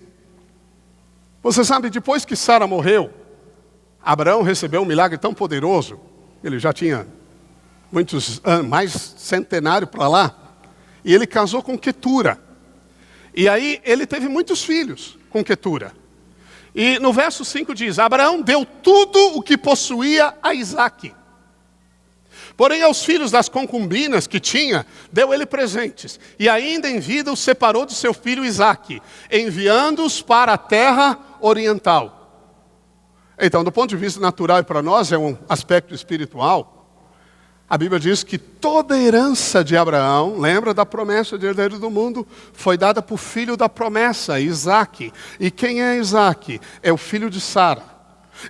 Você sabe, depois que Sara morreu, Abraão recebeu um milagre tão poderoso, ele já tinha muitos anos, mais centenário para lá, e ele casou com Quetura. E aí ele teve muitos filhos com Quetura. E no verso 5 diz, Abraão deu tudo o que possuía a Isaque. Porém aos filhos das concubinas que tinha, deu ele presentes. E ainda em vida os separou de seu filho Isaque, enviando-os para a terra oriental. Então, do ponto de vista natural e para nós, é um aspecto espiritual. A Bíblia diz que toda a herança de Abraão, lembra da promessa de herdeiro do mundo, foi dada por filho da promessa, Isaque. E quem é Isaque? É o filho de Sara.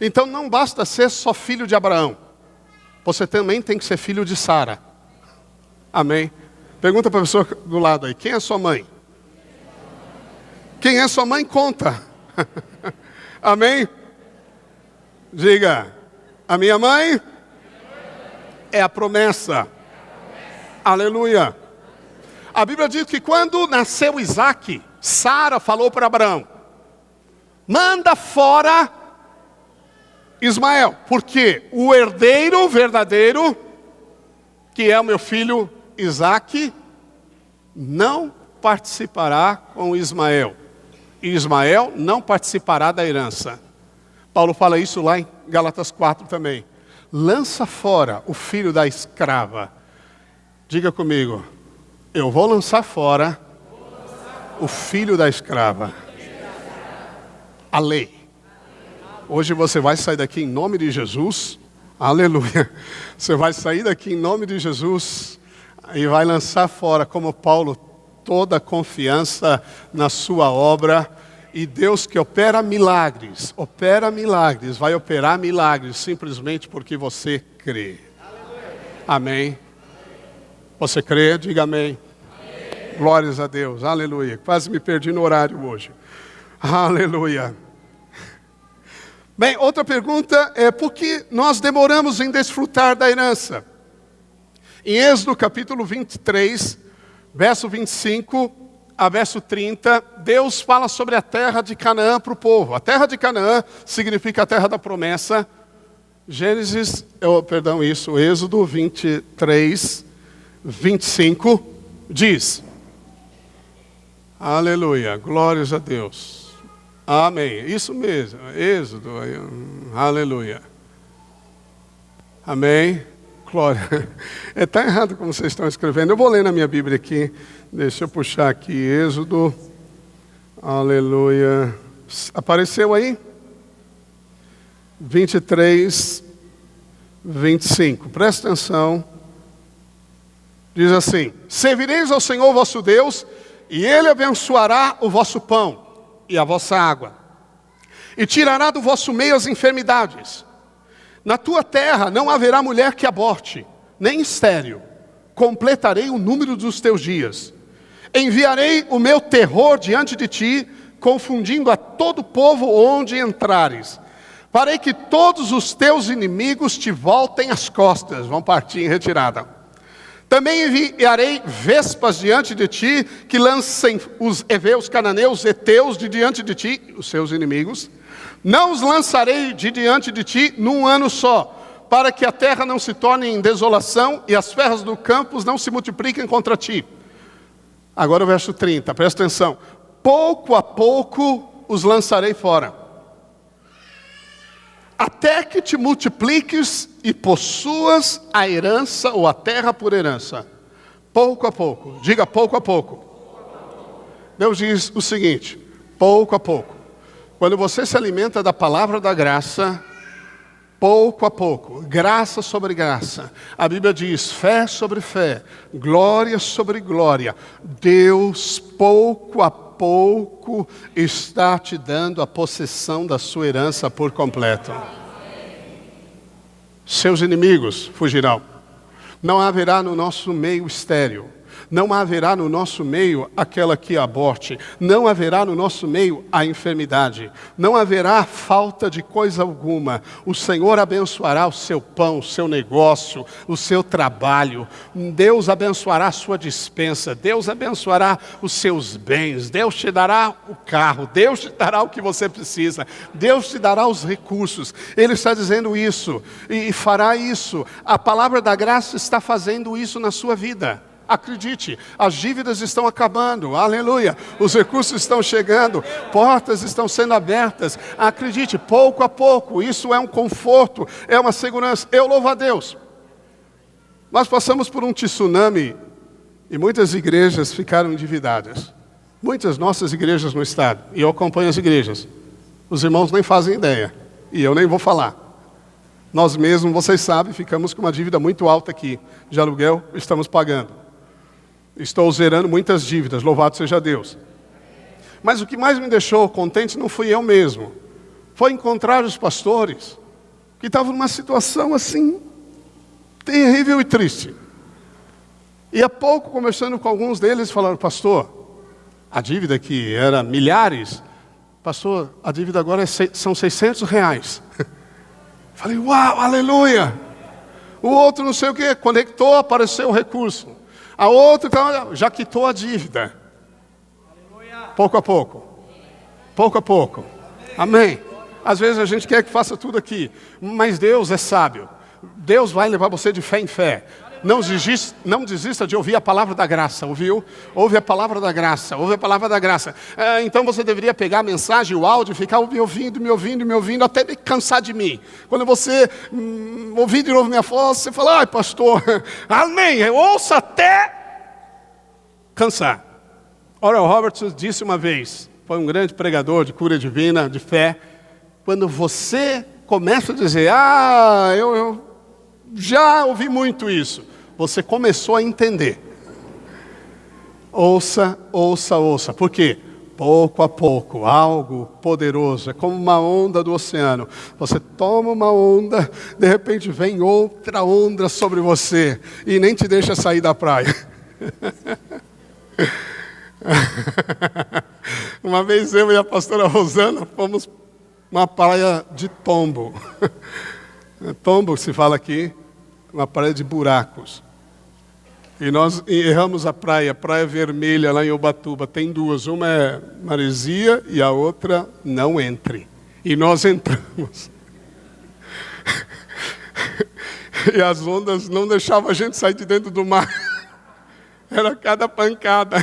Então não basta ser só filho de Abraão. Você também tem que ser filho de Sara. Amém? Pergunta para a pessoa do lado aí, quem é sua mãe? Quem é sua mãe, conta. Amém? Diga, a minha mãe é a promessa. Aleluia. A Bíblia diz que quando nasceu Isaque, Sara falou para Abraão, manda fora Ismael, porque o herdeiro verdadeiro, que é o meu filho Isaque, não participará com Ismael. E Ismael não participará da herança. Paulo fala isso lá em Gálatas 4 também. Lança fora o filho da escrava. Diga comigo, eu vou lançar fora o filho da escrava. A lei. Hoje você vai sair daqui em nome de Jesus. Aleluia. Você vai sair daqui em nome de Jesus e vai lançar fora, como Paulo, toda a confiança na sua obra. E Deus que opera milagres, vai operar milagres simplesmente porque você crê. Amém? Você crê? Diga amém. Amém. Glórias a Deus, aleluia. Quase me perdi no horário hoje. Aleluia. Bem, outra pergunta é por que nós demoramos em desfrutar da herança? Em Êxodo capítulo 23, verso 25 a verso 30, Deus fala sobre a terra de Canaã para o povo. A terra de Canaã significa a terra da promessa. Êxodo 23, 25 diz, aleluia, glórias a Deus. Amém, isso mesmo, Êxodo, aleluia. Amém, glória. Está errado como vocês estão escrevendo. Eu vou ler na minha Bíblia aqui. Deixa eu puxar aqui, Êxodo, aleluia. Apareceu aí? 23, 25. Presta atenção. Diz assim, servireis ao Senhor vosso Deus, e Ele abençoará o vosso pão e a vossa água. e tirará do vosso meio as enfermidades. Na tua terra não haverá mulher que aborte, nem estéril. Completarei o número dos teus dias. Enviarei o meu terror diante de ti, confundindo a todo o povo onde entrares. Farei que todos os teus inimigos te voltem as costas, vão partir em retirada. Também enviarei vespas diante de ti, que lancem os heveus, cananeus, heteus de diante de ti, os seus inimigos. Não os lançarei de diante de ti num ano só, para que a terra não se torne em desolação e as ferras do campo não se multipliquem contra ti. Agora o verso 30, presta atenção. Pouco a pouco os lançarei fora, até que te multipliques e possuas a herança ou a terra por herança. Pouco a pouco, diga pouco a pouco. Deus diz o seguinte, pouco a pouco. Quando você se alimenta da palavra da graça, pouco a pouco, graça sobre graça. A Bíblia diz, fé sobre fé, glória sobre glória. Deus, pouco a pouco, está te dando a possessão da sua herança por completo. Seus inimigos fugirão. Não haverá no nosso meio estéril. Não haverá no nosso meio aquela que aborte. Não haverá no nosso meio a enfermidade. Não haverá falta de coisa alguma. O Senhor abençoará o seu pão, o seu negócio, o seu trabalho. Deus abençoará a sua despensa. Deus abençoará os seus bens. Deus te dará o carro. Deus te dará o que você precisa. Deus te dará os recursos. Ele está dizendo isso e fará isso. A palavra da graça está fazendo isso na sua vida. Acredite, as dívidas estão acabando, aleluia, os recursos estão chegando, portas estão sendo abertas, acredite, pouco a pouco, isso é um conforto, é uma segurança, eu louvo a Deus. Nós passamos por um tsunami e muitas igrejas ficaram endividadas, muitas nossas igrejas no estado, e eu acompanho as igrejas, os irmãos nem fazem ideia, e eu nem vou falar. Nós mesmos, vocês sabem, ficamos com uma dívida muito alta aqui, de aluguel, estamos pagando. Estou zerando muitas dívidas, louvado seja Deus. Mas o que mais me deixou contente não fui eu mesmo. Foi encontrar os pastores que estavam numa situação assim, terrível e triste. E há pouco, conversando com alguns deles, falaram, pastor, a dívida que era milhares, pastor, a dívida agora são R$600. Falei, uau, aleluia. O outro não sei o que, conectou, apareceu o recurso. A outra já quitou a dívida. Pouco a pouco. Pouco a pouco. Amém. Às vezes a gente quer que faça tudo aqui, mas Deus é sábio. Deus vai levar você de fé em fé. Não desista de ouvir a palavra da graça, ouviu? Ouve a palavra da graça, ouve a palavra da graça. Então você deveria pegar a mensagem, o áudio, e ficar me ouvindo, até me cansar de mim. Quando você ouvir de novo minha voz, você fala, ai pastor, amém, eu ouço até cansar. Oral Roberts disse uma vez, foi um grande pregador de cura divina, de fé, quando você começa a dizer, eu já ouvi muito isso, você começou a entender. Ouça, ouça, ouça. Por quê? Pouco a pouco, algo poderoso. É como uma onda do oceano. Você toma uma onda, de repente vem outra onda sobre você e nem te deixa sair da praia. Uma vez eu e a pastora Rosana fomos numa praia de tombo. Tombo se fala aqui, uma praia de buracos. E nós erramos a Praia Vermelha lá em Ubatuba. Tem duas, uma é maresia e a outra não entre. E nós entramos. E as ondas não deixavam a gente sair de dentro do mar. Era cada pancada.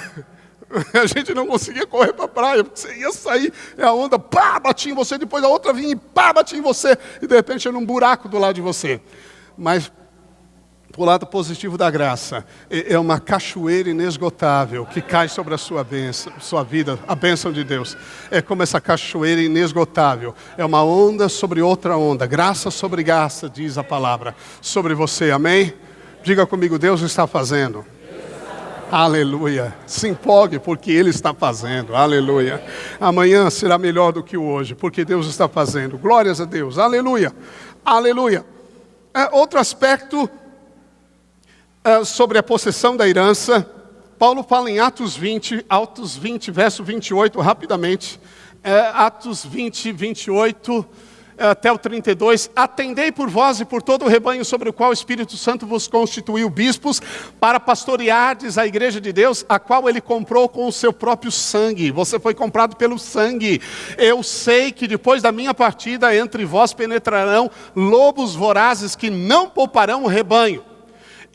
A gente não conseguia correr para a praia, porque você ia sair, e a onda, pá, batia em você, depois a outra vinha e pá, batia em você, e de repente era um buraco do lado de você. Mas, o lado positivo da graça, é uma cachoeira inesgotável, que cai sobre a sua bênção, sua vida, a bênção de Deus. É como essa cachoeira inesgotável, é uma onda sobre outra onda, graça sobre graça, diz a palavra, sobre você, amém? Diga comigo, Deus está fazendo Aleluia. Se empolgue porque Ele está fazendo. Aleluia. Amanhã será melhor do que hoje, porque Deus está fazendo. Glórias a Deus. Aleluia. Aleluia. Outro aspecto sobre a possessão da herança. Paulo fala em Atos 20, verso 28, rapidamente. Atos 20, 28 até o 32. Atendei por vós e por todo o rebanho sobre o qual o Espírito Santo vos constituiu bispos, para pastoreardes a igreja de Deus, a qual ele comprou com o seu próprio sangue. Você foi comprado pelo sangue. Eu sei que depois da minha partida entre vós penetrarão lobos vorazes que não pouparão o rebanho.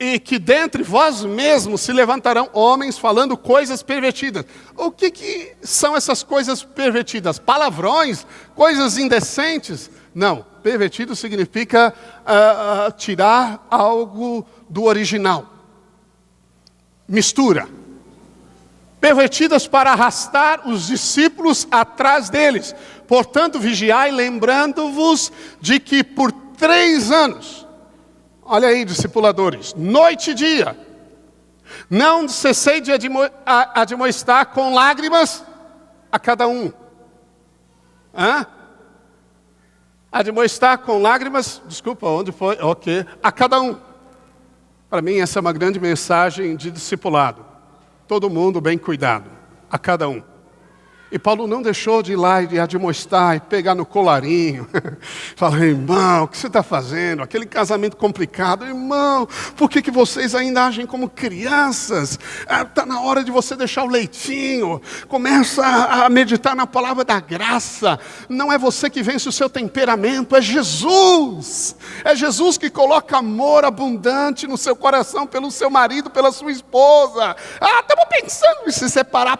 E que dentre vós mesmos se levantarão homens falando coisas pervertidas. O que são essas coisas pervertidas? Palavrões? Coisas indecentes? Não, pervertido significa tirar algo do original. Mistura. Pervertidas para arrastar os discípulos atrás deles. Portanto, vigiai, lembrando-vos de que por 3 anos... Olha aí, discipuladores, noite e dia, não cessei de admoestar com lágrimas a cada um. Admoestar com lágrimas, desculpa, onde foi? Ok, a cada um. Para mim essa é uma grande mensagem de discipulado. Todo mundo bem cuidado, a cada um. E Paulo não deixou de ir lá e admoestar e pegar no colarinho. Falar, irmão, o que você está fazendo? Aquele casamento complicado. Irmão, por que vocês ainda agem como crianças? Está na hora de você deixar o leitinho. Começa a meditar na palavra da graça. Não é você que vence o seu temperamento, é Jesus. É Jesus que coloca amor abundante no seu coração pelo seu marido, pela sua esposa. Estamos pensando em se separar,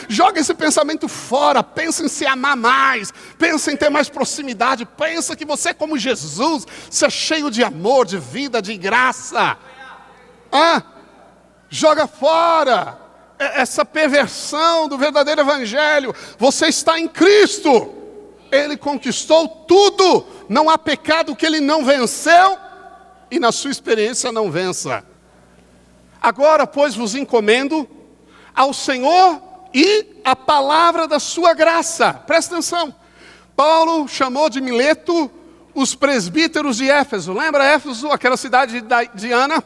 joga esse pensamento fora, pensa em se amar mais, pensa em ter mais proximidade, pensa que você é como Jesus, você é cheio de amor, de vida, de graça. Joga fora essa perversão do verdadeiro evangelho. Você está em Cristo, Ele conquistou tudo, não há pecado que Ele não venceu, e na sua experiência não vença. Agora, pois, vos encomendo ao Senhor e a palavra da sua graça. Presta atenção. Paulo chamou de Mileto os presbíteros de Éfeso. Lembra Éfeso, aquela cidade de Diana?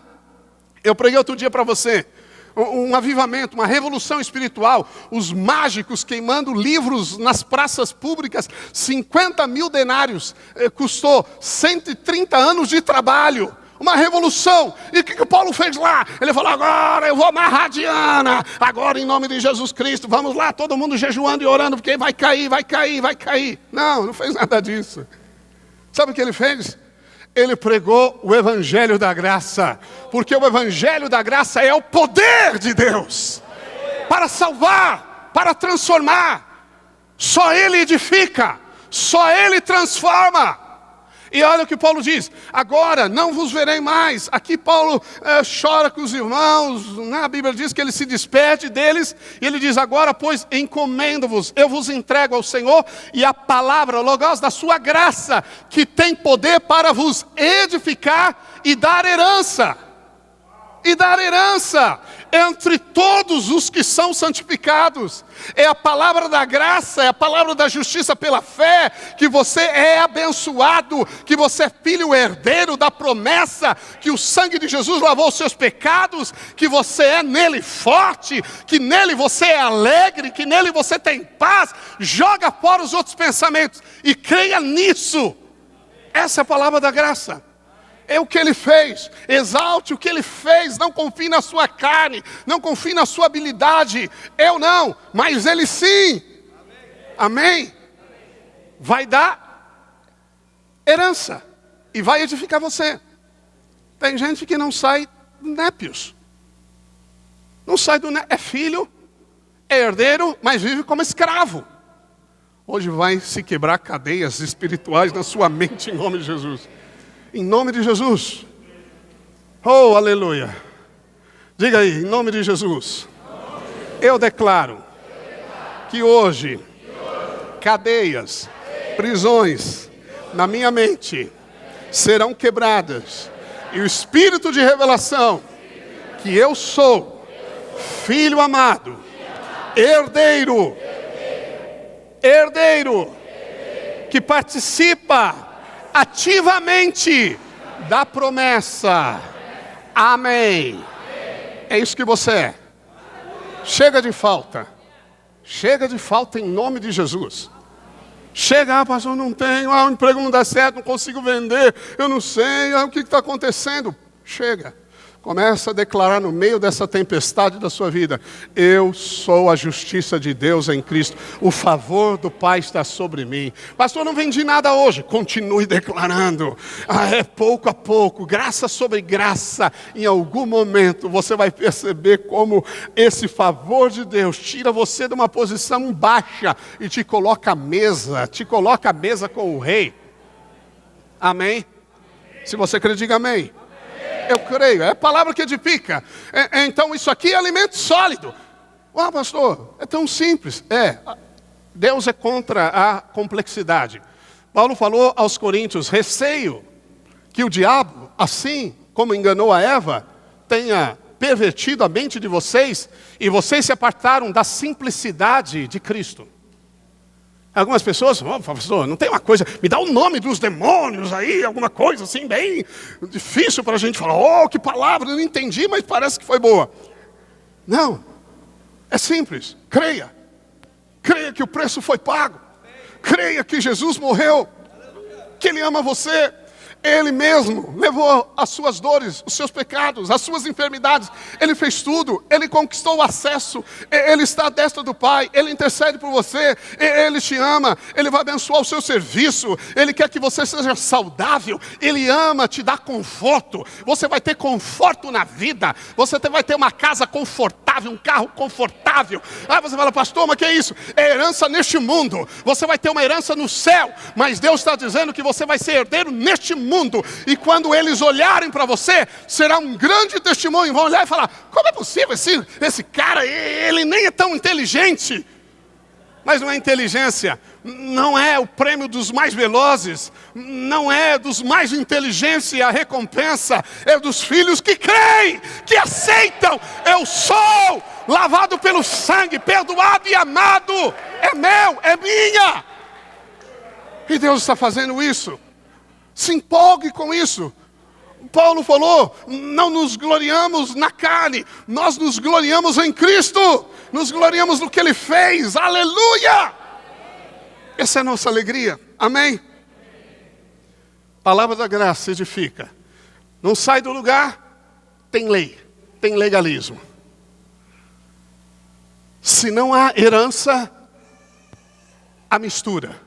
Eu preguei outro dia para você. Um avivamento, uma revolução espiritual. Os mágicos queimando livros nas praças públicas. 50 mil denários. Custou 130 anos de trabalho. Uma revolução. E o que o Paulo fez lá? Ele falou, agora eu vou amarrar Diana. Agora em nome de Jesus Cristo. Vamos lá, todo mundo jejuando e orando, porque vai cair, vai cair, vai cair. Não fez nada disso. Sabe o que ele fez? Ele pregou o evangelho da graça. Porque o evangelho da graça é o poder de Deus. Para salvar, para transformar. Só Ele edifica. Só Ele transforma. E olha o que Paulo diz, agora não vos verei mais. Aqui Paulo chora com os irmãos, a Bíblia diz que ele se despede deles, e ele diz, agora pois encomendo-vos, eu vos entrego ao Senhor, e a palavra, o logos da sua graça, que tem poder para vos edificar e dar herança. E dar herança entre todos os que são santificados. É a palavra da graça, é a palavra da justiça pela fé, que você é abençoado, que você é filho herdeiro da promessa, que o sangue de Jesus lavou os seus pecados, que você é nele forte, que nele você é alegre, que nele você tem paz. Joga fora os outros pensamentos e creia nisso. Essa é a palavra da graça. É o que Ele fez, exalte o que Ele fez, não confie na sua carne, não confie na sua habilidade, eu não, mas Ele sim, amém? Vai dar herança, e vai edificar você. Tem gente que não sai népios, não sai do é filho, é herdeiro, mas vive como escravo. Hoje vai se quebrar cadeias espirituais na sua mente em nome de Jesus. Em nome de Jesus. Oh, aleluia. Diga aí, em nome de Jesus. Eu declaro que hoje cadeias, prisões na minha mente serão quebradas. E o espírito de revelação que eu sou filho amado, herdeiro, que participa ativamente da promessa. Amém. É isso que você é. Chega de falta. Chega de falta em nome de Jesus. Chega, pastor, não tenho, o emprego não dá certo, não consigo vender, eu não sei, o que está acontecendo? Chega. Começa a declarar no meio dessa tempestade da sua vida: eu sou a justiça de Deus em Cristo. O favor do Pai está sobre mim. Pastor, não vendi nada hoje. Continue declarando. É pouco a pouco, graça sobre graça. Em algum momento você vai perceber como esse favor de Deus tira você de uma posição baixa e te coloca à mesa. Te coloca à mesa com o rei. Amém? Se você crê, diga amém. Eu creio, é a palavra que edifica. Então isso aqui é alimento sólido. Pastor, é tão simples. Deus é contra a complexidade. Paulo falou aos coríntios: receio que o diabo, assim como enganou a Eva, tenha pervertido a mente de vocês, e vocês se apartaram da simplicidade de Cristo. Algumas pessoas, pastor, não tem uma coisa, me dá o nome dos demônios aí, alguma coisa assim, bem difícil para a gente falar. Que palavra, eu não entendi, mas parece que foi boa. Não, é simples, creia. Creia que o preço foi pago. Creia que Jesus morreu, que Ele ama você. Ele mesmo levou as suas dores, os seus pecados, as suas enfermidades. Ele fez tudo, Ele conquistou o acesso. Ele está à destra do Pai, Ele intercede por você. Ele te ama, Ele vai abençoar o seu serviço. Ele quer que você seja saudável. Ele ama te dar conforto. Você vai ter conforto na vida. Você vai ter uma casa confortável, um carro confortável. Você fala: pastor, mas que é isso? É herança neste mundo. Você vai ter uma herança no céu. Mas Deus está dizendo que você vai ser herdeiro neste mundo. E quando eles olharem para você, será um grande testemunho. Vão olhar e falar: como é possível esse cara, ele nem é tão inteligente. Mas não é inteligência, não é o prêmio dos mais velozes, não é dos mais inteligentes a recompensa, é dos filhos que creem, que aceitam. Eu sou lavado pelo sangue, perdoado e amado. É meu, é minha. E Deus está fazendo isso. Se empolgue com isso. Paulo falou: não nos gloriamos na carne, nós nos gloriamos em Cristo, nos gloriamos no que Ele fez. Aleluia! Essa é a nossa alegria. Amém? Palavra da graça edifica. Não sai do lugar, tem lei, tem legalismo. Se não há herança, a mistura.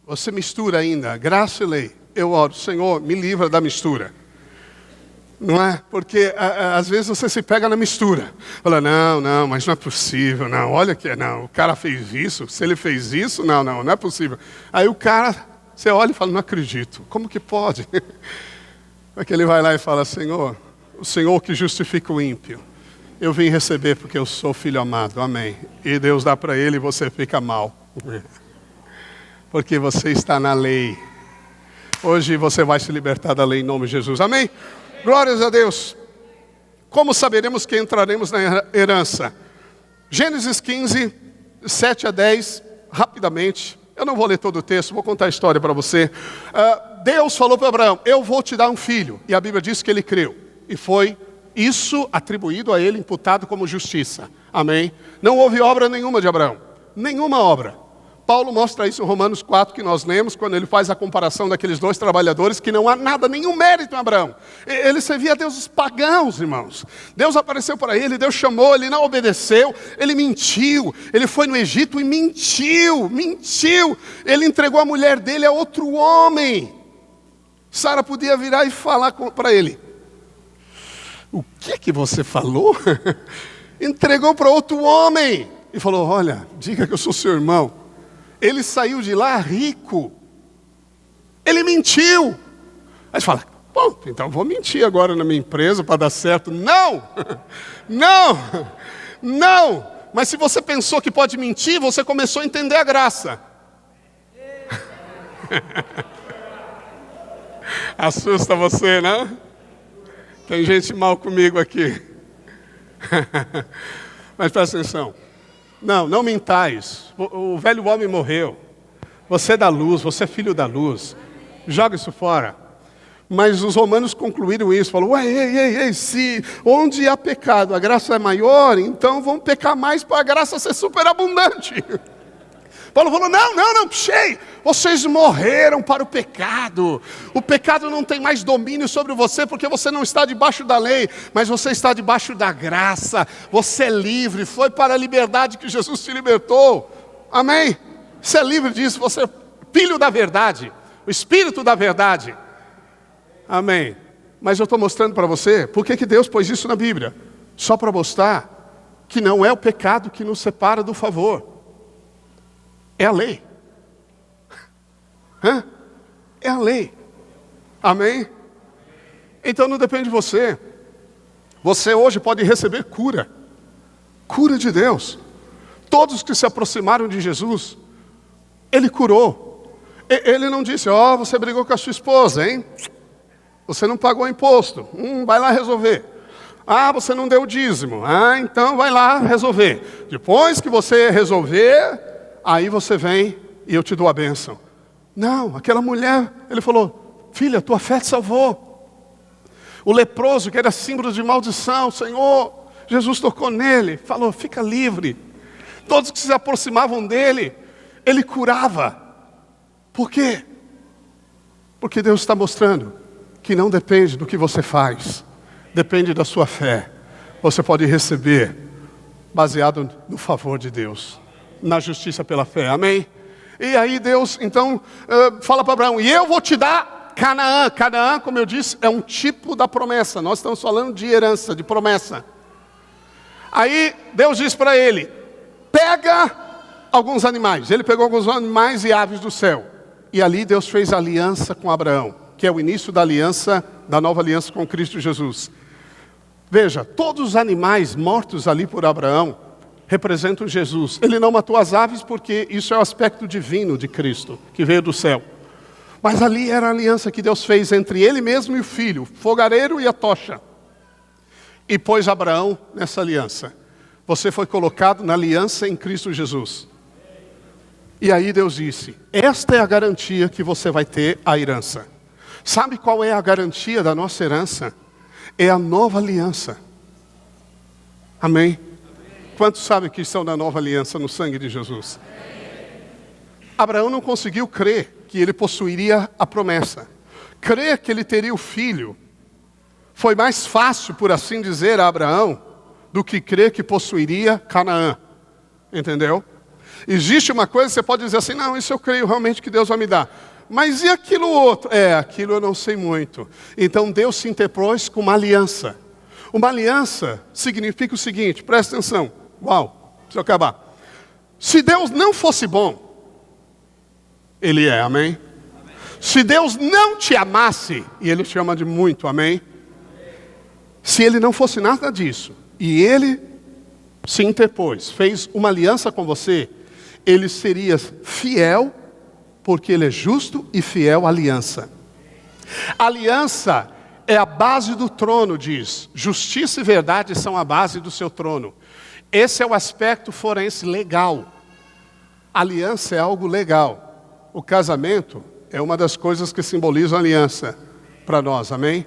Você mistura ainda graça e lei. Eu oro: Senhor, me livra da mistura. Não é? Porque às vezes você se pega na mistura. Fala: não, mas não é possível. Não, olha que não, o cara fez isso. Se ele fez isso, não é possível. Aí o cara, você olha e fala: não acredito. Como que pode? Porque ele vai lá e fala: Senhor, o Senhor que justifica o ímpio, eu vim receber porque eu sou filho amado. Amém. E Deus dá para ele e você fica mal. Porque você está na lei. Hoje você vai se libertar da lei em nome de Jesus. Amém? Glórias a Deus. Como saberemos que entraremos na herança? Gênesis 15, 7 a 10, rapidamente. Eu não vou ler todo o texto, vou contar a história para você. Deus falou para Abraão: eu vou te dar um filho. E a Bíblia diz que ele creu. E foi isso atribuído a ele, imputado como justiça. Amém? Não houve obra nenhuma de Abraão. Nenhuma obra. Paulo mostra isso em Romanos 4, que nós lemos, quando ele faz a comparação daqueles dois trabalhadores, que não há nada, nenhum mérito em Abraão. Ele servia a deuses pagãos, irmãos. Deus apareceu para ele, Deus chamou, ele não obedeceu, ele mentiu. Ele foi no Egito e mentiu. Ele entregou a mulher dele a outro homem. Sara podia virar e falar para ele: o que você falou? Entregou para outro homem. E falou: olha, diga que eu sou seu irmão. Ele saiu de lá rico. Ele mentiu. Aí você fala: bom, então vou mentir agora na minha empresa para dar certo. Não. Mas se você pensou que pode mentir, você começou a entender a graça. Assusta você, né? Tem gente mal comigo aqui. Mas presta atenção. Não mintais. O velho homem morreu. Você é da luz, você é filho da luz. Joga isso fora. Mas os romanos concluíram isso. Falaram, ei, se onde há pecado a graça é maior, então vamos pecar mais para a graça ser superabundante. Paulo falou, não, vocês morreram para o pecado. O pecado não tem mais domínio sobre você, porque você não está debaixo da lei, mas você está debaixo da graça. Você é livre, foi para a liberdade que Jesus te libertou. Amém? Você é livre disso, você é filho da verdade, o Espírito da verdade. Amém? Mas eu estou mostrando para você, por que Deus pôs isso na Bíblia? Só para mostrar que não é o pecado que nos separa do favor. É a lei. É a lei. Amém? Então não depende de você. Você hoje pode receber cura. Cura de Deus. Todos que se aproximaram de Jesus, Ele curou. Ele não disse, você brigou com a sua esposa, hein? Você não pagou imposto. Vai lá resolver. Você não deu o dízimo. Então vai lá resolver. Depois que você resolver, aí você vem e eu te dou a bênção. Não, aquela mulher, ele falou, filha, tua fé te salvou. O leproso, que era símbolo de maldição, Senhor, Jesus tocou nele, falou, fica livre. Todos que se aproximavam dele, ele curava. Por quê? Porque Deus está mostrando que não depende do que você faz, depende da sua fé. Você pode receber baseado no favor de Deus, na justiça pela fé, amém? E aí Deus, então, fala para Abraão, e eu vou te dar Canaã. Canaã, como eu disse, é um tipo da promessa. Nós estamos falando de herança, de promessa. Aí Deus diz para ele, pega alguns animais. Ele pegou alguns animais e aves do céu. E ali Deus fez aliança com Abraão, que é o início da aliança, da nova aliança com Cristo Jesus. Veja, todos os animais mortos ali por Abraão representam Jesus. Ele não matou as aves porque isso é o aspecto divino de Cristo, que veio do céu. Mas ali era a aliança que Deus fez entre ele mesmo e o filho, o fogareiro e a tocha. E pôs Abraão nessa aliança. Você foi colocado na aliança em Cristo Jesus. E aí Deus disse, esta é a garantia que você vai ter a herança. Sabe qual é a garantia da nossa herança? É a nova aliança. Amém? Quantos sabem que estão na nova aliança no sangue de Jesus? Abraão não conseguiu crer que ele possuiria a promessa. Crer que ele teria o filho foi mais fácil, por assim dizer, a Abraão, do que crer que possuiria Canaã. Entendeu? Existe uma coisa, você pode dizer assim, não, isso eu creio realmente que Deus vai me dar. Mas e aquilo outro? Aquilo eu não sei muito. Então Deus se interpôs com uma aliança. Uma aliança significa o seguinte, presta atenção. Deixa eu acabar. Se Deus não fosse bom, Ele é, amém? Se Deus não te amasse, e Ele te ama de muito, amém? Se Ele não fosse nada disso, e Ele se interpôs, fez uma aliança com você, Ele seria fiel, porque Ele é justo e fiel à aliança. Aliança é a base do trono, diz. Justiça e verdade são a base do seu trono. Esse é o aspecto forense legal. Aliança é algo legal. O casamento é uma das coisas que simbolizam a aliança para nós, amém?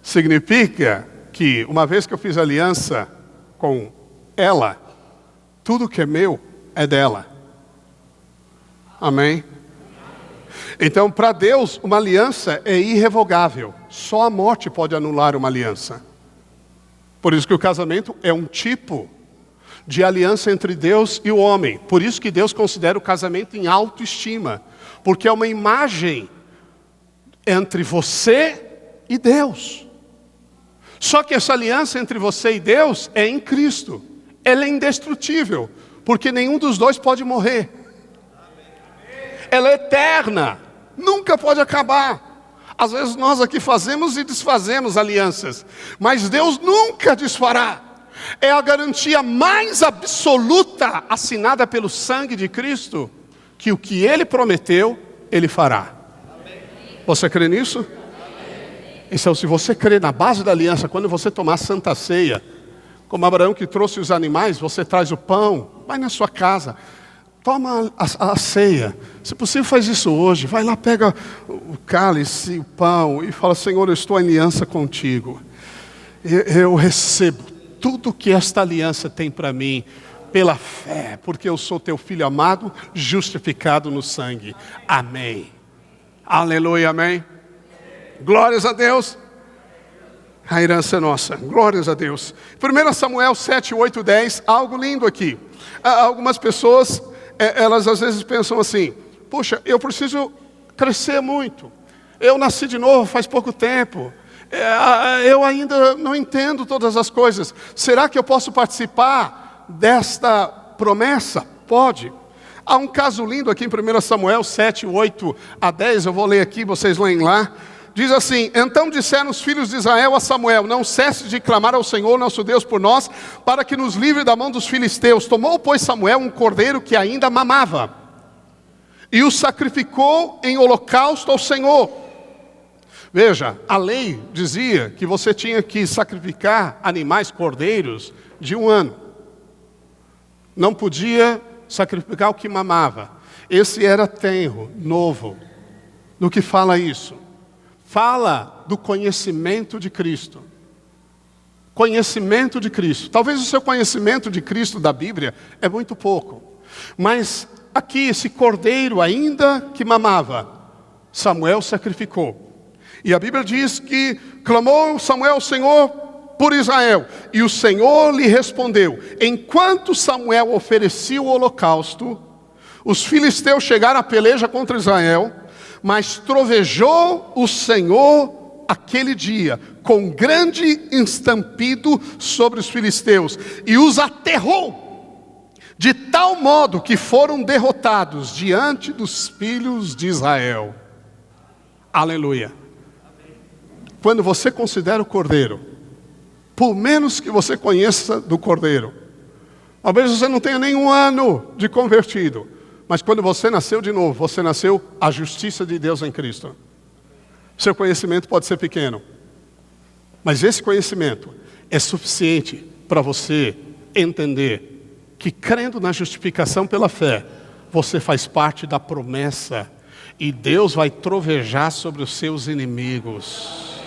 Significa que uma vez que eu fiz aliança com ela, tudo que é meu é dela. Amém? Então, para Deus, uma aliança é irrevogável. Só a morte pode anular uma aliança. Por isso que o casamento é um tipo de aliança entre Deus e o homem. Por isso que Deus considera o casamento em autoestima. Porque é uma imagem entre você e Deus. Só que essa aliança entre você e Deus é em Cristo. Ela é indestrutível, porque nenhum dos dois pode morrer. Ela é eterna, nunca pode acabar. Às vezes nós aqui fazemos e desfazemos alianças, mas Deus nunca desfará. É a garantia mais absoluta, assinada pelo sangue de Cristo, que o que Ele prometeu, Ele fará. Você crê nisso? Então, se você crê na base da aliança, quando você tomar a Santa Ceia, Como Abraão que trouxe os animais, você traz o pão, vai na sua casa, toma a ceia. Se possível, faz isso hoje. Vai lá, pega o cálice, o pão e fala: Senhor, eu estou em aliança contigo. Eu recebo tudo que esta aliança tem para mim pela fé, porque eu sou teu filho amado, justificado no sangue. Amém. Aleluia, amém. Glórias a Deus. A herança é nossa, glórias a Deus. 1 Samuel 7, 8, 10, algo lindo aqui. Algumas pessoas, elas às vezes pensam assim: puxa, eu preciso crescer muito. Eu nasci de novo faz pouco tempo. Eu ainda não entendo todas as coisas. Será que eu posso participar desta promessa? Pode. Há um caso lindo aqui em 1 Samuel 7, 8 a 10, eu vou ler aqui, vocês leem lá. Diz assim: então disseram os filhos de Israel a Samuel: não cesse de clamar ao Senhor nosso Deus por nós, para que nos livre da mão dos filisteus. Tomou, pois, Samuel um cordeiro que ainda mamava, e o sacrificou em holocausto ao Senhor. Veja, a lei dizia que você tinha que sacrificar animais cordeiros de 1 ano. Não podia sacrificar o que mamava. Esse era tenro, novo. Do que fala isso? Fala do conhecimento de Cristo. Conhecimento de Cristo. Talvez o seu conhecimento de Cristo da Bíblia é muito pouco. Mas aqui esse cordeiro ainda que mamava, Samuel sacrificou. E a Bíblia diz que clamou Samuel ao Senhor por Israel. E o Senhor lhe respondeu. Enquanto Samuel oferecia o holocausto, os filisteus chegaram à peleja contra Israel. Mas trovejou o Senhor aquele dia, com grande estampido sobre os filisteus, e os aterrou, de tal modo que foram derrotados diante dos filhos de Israel. Aleluia. Quando você considera o cordeiro, por menos que você conheça do cordeiro, talvez você não tenha nem 1 ano de convertido, mas quando você nasceu de novo, você nasceu a justiça de Deus em Cristo. Seu conhecimento pode ser pequeno, mas esse conhecimento é suficiente para você entender que, crendo na justificação pela fé, você faz parte da promessa e Deus vai trovejar sobre os seus inimigos.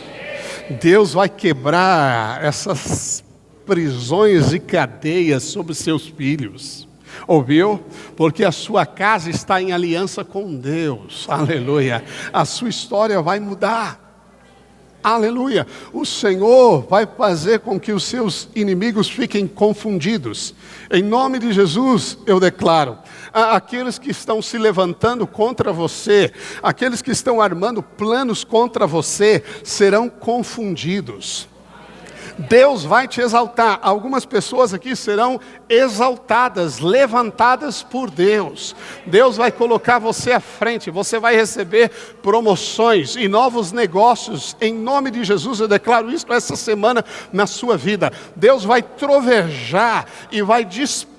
Deus vai quebrar essas prisões e cadeias sobre seus filhos. Ouviu? Porque a sua casa está em aliança com Deus. Aleluia. A sua história vai mudar. Aleluia. O Senhor vai fazer com que os seus inimigos fiquem confundidos. Em nome de Jesus, eu declaro: aqueles que estão se levantando contra você, aqueles que estão armando planos contra você, serão confundidos. Deus vai te exaltar. Algumas pessoas aqui serão exaltadas, levantadas por Deus. Deus vai colocar você à frente. Você vai receber promoções e novos negócios. Em nome de Jesus, eu declaro isso essa semana na sua vida. Deus vai trovejar e vai dispersar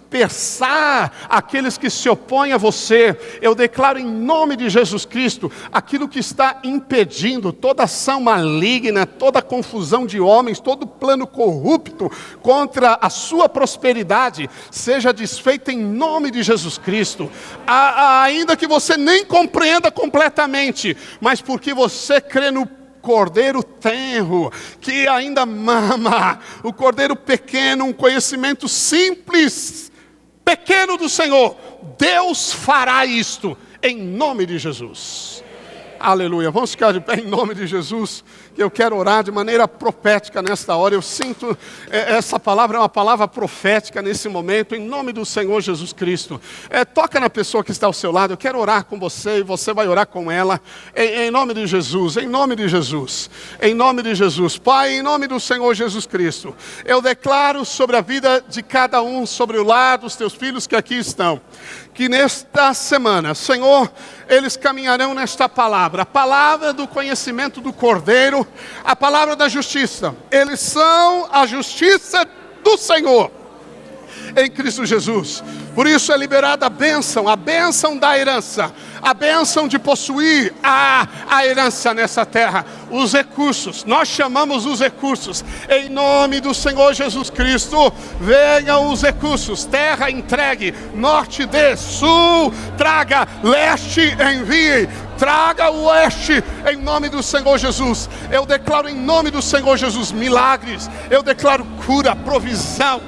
aqueles que se opõem a você. Eu declaro em nome de Jesus Cristo, aquilo que está impedindo toda ação maligna, toda confusão de homens, todo plano corrupto contra a sua prosperidade, seja desfeito em nome de Jesus Cristo. Ainda que você nem compreenda completamente, mas porque você crê no cordeiro tenro, que ainda mama, o cordeiro pequeno, um conhecimento simples, pequeno do Senhor, Deus fará isto em nome de Jesus. Aleluia. Vamos ficar de pé em nome de Jesus, que eu quero orar de maneira profética nesta hora. Eu sinto, essa palavra é uma palavra profética nesse momento, em nome do Senhor Jesus Cristo. Toca na pessoa que está ao seu lado. Eu quero orar com você e você vai orar com ela, em nome de Jesus, em nome de Jesus, em nome de Jesus. Pai, em nome do Senhor Jesus Cristo, eu declaro sobre a vida de cada um, sobre o lar dos teus filhos que aqui estão, que nesta semana, Senhor, eles caminharão nesta palavra, a palavra do conhecimento do Cordeiro, a palavra da justiça. Eles são a justiça do Senhor em Cristo Jesus. Por isso é liberada a bênção da herança, a bênção de possuir a herança nessa terra, os recursos. Nós chamamos os recursos. Em nome do Senhor Jesus Cristo, venham os recursos. Terra entregue, norte dê, sul traga, leste envie, traga o oeste, em nome do Senhor Jesus. Eu declaro em nome do Senhor Jesus milagres. Eu declaro cura, provisão,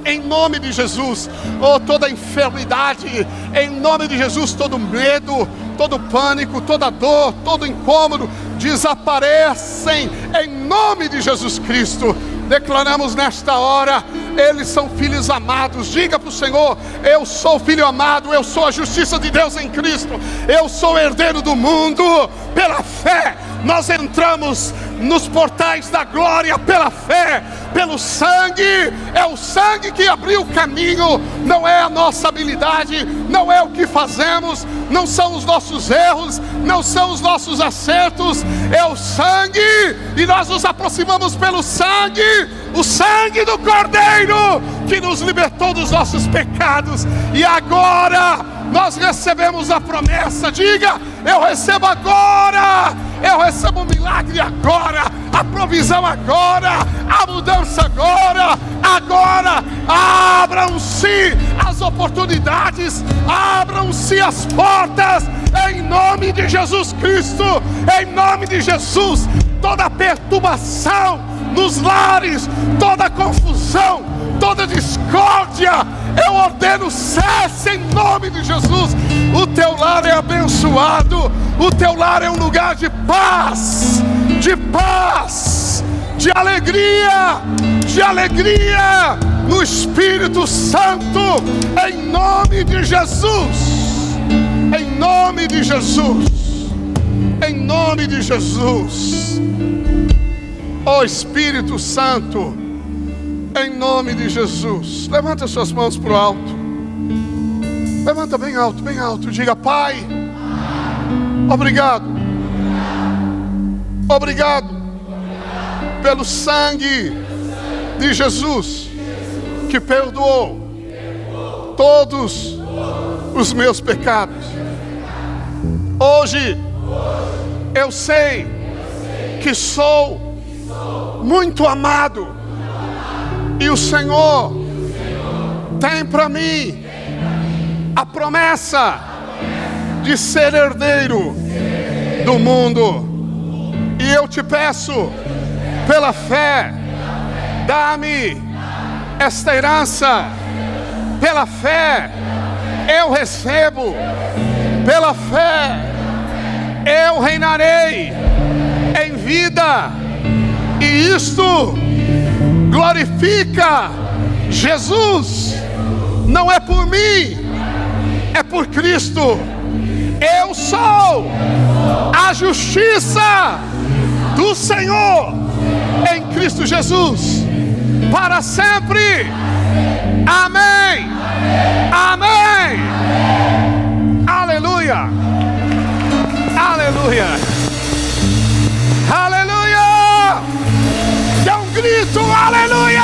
em nome de Jesus. Oh, toda enfermidade, em nome de Jesus, todo medo, todo pânico, toda dor, todo incômodo, desaparecem em nome de Jesus Cristo. Declaramos nesta hora, eles são filhos amados. Diga para o Senhor: eu sou filho amado, eu sou a justiça de Deus em Cristo, eu sou herdeiro do mundo. Pela fé, nós entramos nos portais da glória, pela fé, pelo sangue. É o sangue que abriu o caminho, não é a nossa habilidade, não é o que fazemos, não são os nossos erros, não são os nossos acertos, é o sangue, e nós nos aproximamos pelo sangue, o sangue do Cordeiro, que nos libertou dos nossos pecados, e agora nós recebemos a promessa. Diga: eu recebo agora, eu recebo o milagre agora, a provisão agora, a mudança agora. Abram-se as oportunidades, abram-se as portas, em nome de Jesus Cristo, em nome de Jesus. Toda perturbação nos lares, toda confusão, toda discórdia, eu ordeno, cesse em nome de Jesus. O teu lar é abençoado, o teu lar é um lugar de paz, de alegria no Espírito Santo, em nome de Jesus, em nome de Jesus, em nome de Jesus. Ó Espírito Santo, em nome de Jesus, levanta suas mãos para o alto, levanta bem alto, diga: Pai, obrigado pelo sangue de Jesus, que perdoou todos os meus pecados. Hoje eu sei que sou muito amado, e o Senhor tem para mim a promessa de ser herdeiro do mundo. E eu te peço, pela fé, dá-me esta herança. Pela fé eu recebo, pela fé eu reinarei em vida, e isto glorifica Jesus. Não é por mim, é por Cristo. Eu sou a justiça do Senhor em Cristo Jesus, para sempre. Amém. Amém. Aleluia. Aleluia. Aleluia. Dê um grito, aleluia.